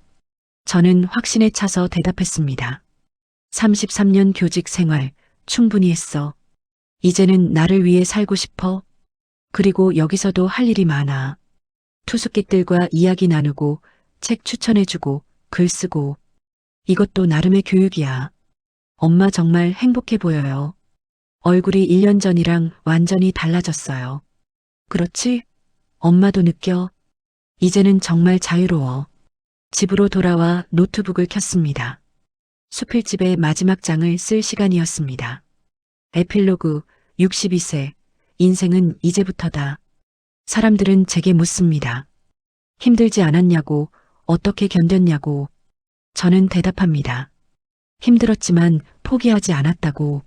저는 확신에 차서 대답했습니다. 33년 교직 생활 충분히 했어. 이제는 나를 위해 살고 싶어. 그리고 여기서도 할 일이 많아. 투숙객들과 이야기 나누고 책 추천해주고 글 쓰고. 이것도 나름의 교육이야. 엄마 정말 행복해 보여요. 얼굴이 1년 전이랑 완전히 달라졌어요. 그렇지? 엄마도 느껴. 이제는 정말 자유로워. 집으로 돌아와 노트북을 켰습니다. 수필집의 마지막 장을 쓸 시간이었습니다. 에필로그 62세. 인생은 이제부터다. 사람들은 제게 묻습니다. 힘들지 않았냐고, 어떻게 견뎠냐고. 저는 대답합니다. 힘들었지만 포기하지 않았다고.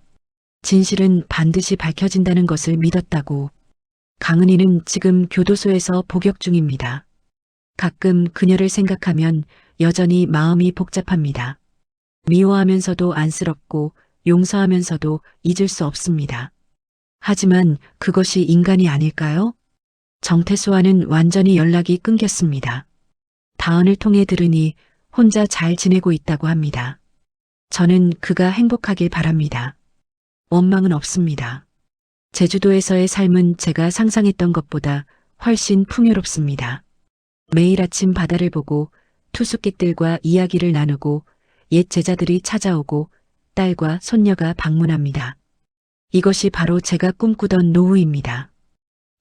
진실은 반드시 밝혀진다는 것을 믿었다고. 강은희는 지금 교도소에서 복역 중입니다. 가끔 그녀를 생각하면 여전히 마음이 복잡합니다. 미워하면서도 안쓰럽고 용서하면서도 잊을 수 없습니다. 하지만 그것이 인간이 아닐까요? 정태수와는 완전히 연락이 끊겼습니다. 다은을 통해 들으니 혼자 잘 지내고 있다고 합니다. 저는 그가 행복하길 바랍니다. 원망은 없습니다. 제주도에서의 삶은 제가 상상했던 것보다 훨씬 풍요롭습니다. 매일 아침 바다를 보고 투숙객들과 이야기를 나누고 옛 제자들이 찾아오고 딸과 손녀가 방문합니다. 이것이 바로 제가 꿈꾸던 노후입니다.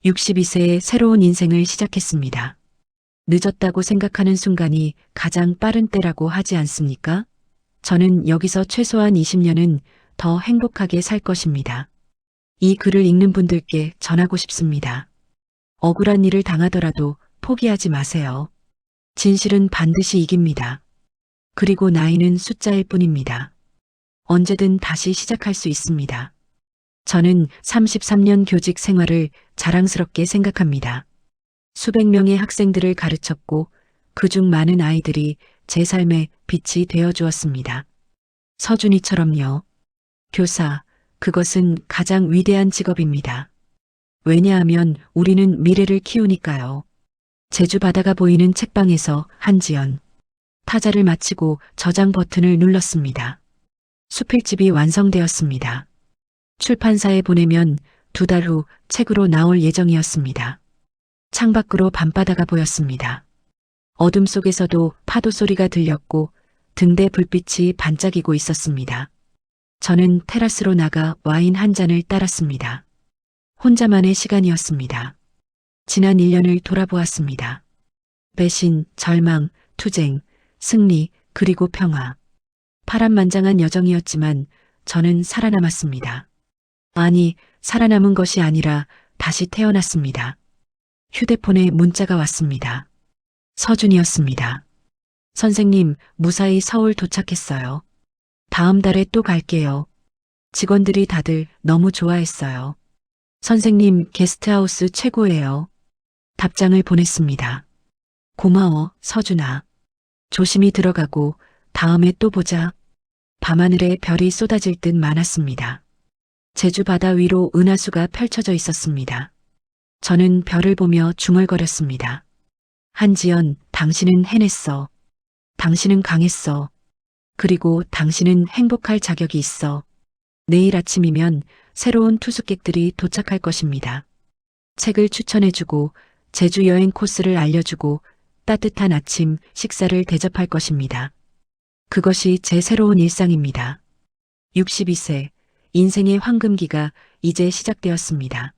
62세의 새로운 인생을 시작했습니다. 늦었다고 생각하는 순간이 가장 빠른 때라고 하지 않습니까? 저는 여기서 최소한 20년은 더 행복하게 살 것입니다. 이 글을 읽는 분들께 전하고 싶습니다. 억울한 일을 당하더라도 포기하지 마세요. 진실은 반드시 이깁니다. 그리고 나이는 숫자일 뿐입니다. 언제든 다시 시작할 수 있습니다. 저는 33년 교직 생활을 자랑스럽게 생각합니다. 수백 명의 학생들을 가르쳤고 그중 많은 아이들이 제 삶의 빛이 되어 주었습니다. 서준이처럼요. 교사, 그것은 가장 위대한 직업입니다. 왜냐하면 우리는 미래를 키우니까요. 제주 바다가 보이는 책방에서 한지연. 타자를 마치고 저장 버튼을 눌렀습니다. 수필집이 완성되었습니다. 출판사에 보내면 2달 후 책으로 나올 예정이었습니다. 창밖으로 밤바다가 보였습니다. 어둠 속에서도 파도 소리가 들렸고 등대 불빛이 반짝이고 있었습니다. 저는 테라스로 나가 와인 한 잔을 따랐습니다. 혼자만의 시간이었습니다. 지난 1년을 돌아보았습니다. 배신, 절망, 투쟁, 승리, 그리고 평화. 파란만장한 여정이었지만 저는 살아남았습니다. 아니, 살아남은 것이 아니라 다시 태어났습니다. 휴대폰에 문자가 왔습니다. 서준이었습니다. 선생님, 무사히 서울 도착했어요. 다음 달에 또 갈게요. 직원들이 다들 너무 좋아했어요. 선생님, 게스트하우스 최고예요. 답장을 보냈습니다. 고마워, 서준아. 조심히 들어가고 다음에 또 보자. 밤하늘에 별이 쏟아질 듯 많았습니다. 제주 바다 위로 은하수가 펼쳐져 있었습니다. 저는 별을 보며 중얼거렸습니다. 한지연, 당신은 해냈어. 당신은 강했어. 그리고 당신은 행복할 자격이 있어. 내일 아침이면 새로운 투숙객들이 도착할 것입니다. 책을 추천해주고 제주 여행 코스를 알려주고 따뜻한 아침 식사를 대접할 것입니다. 그것이 제 새로운 일상입니다. 62세, 인생의 황금기가 이제 시작되었습니다.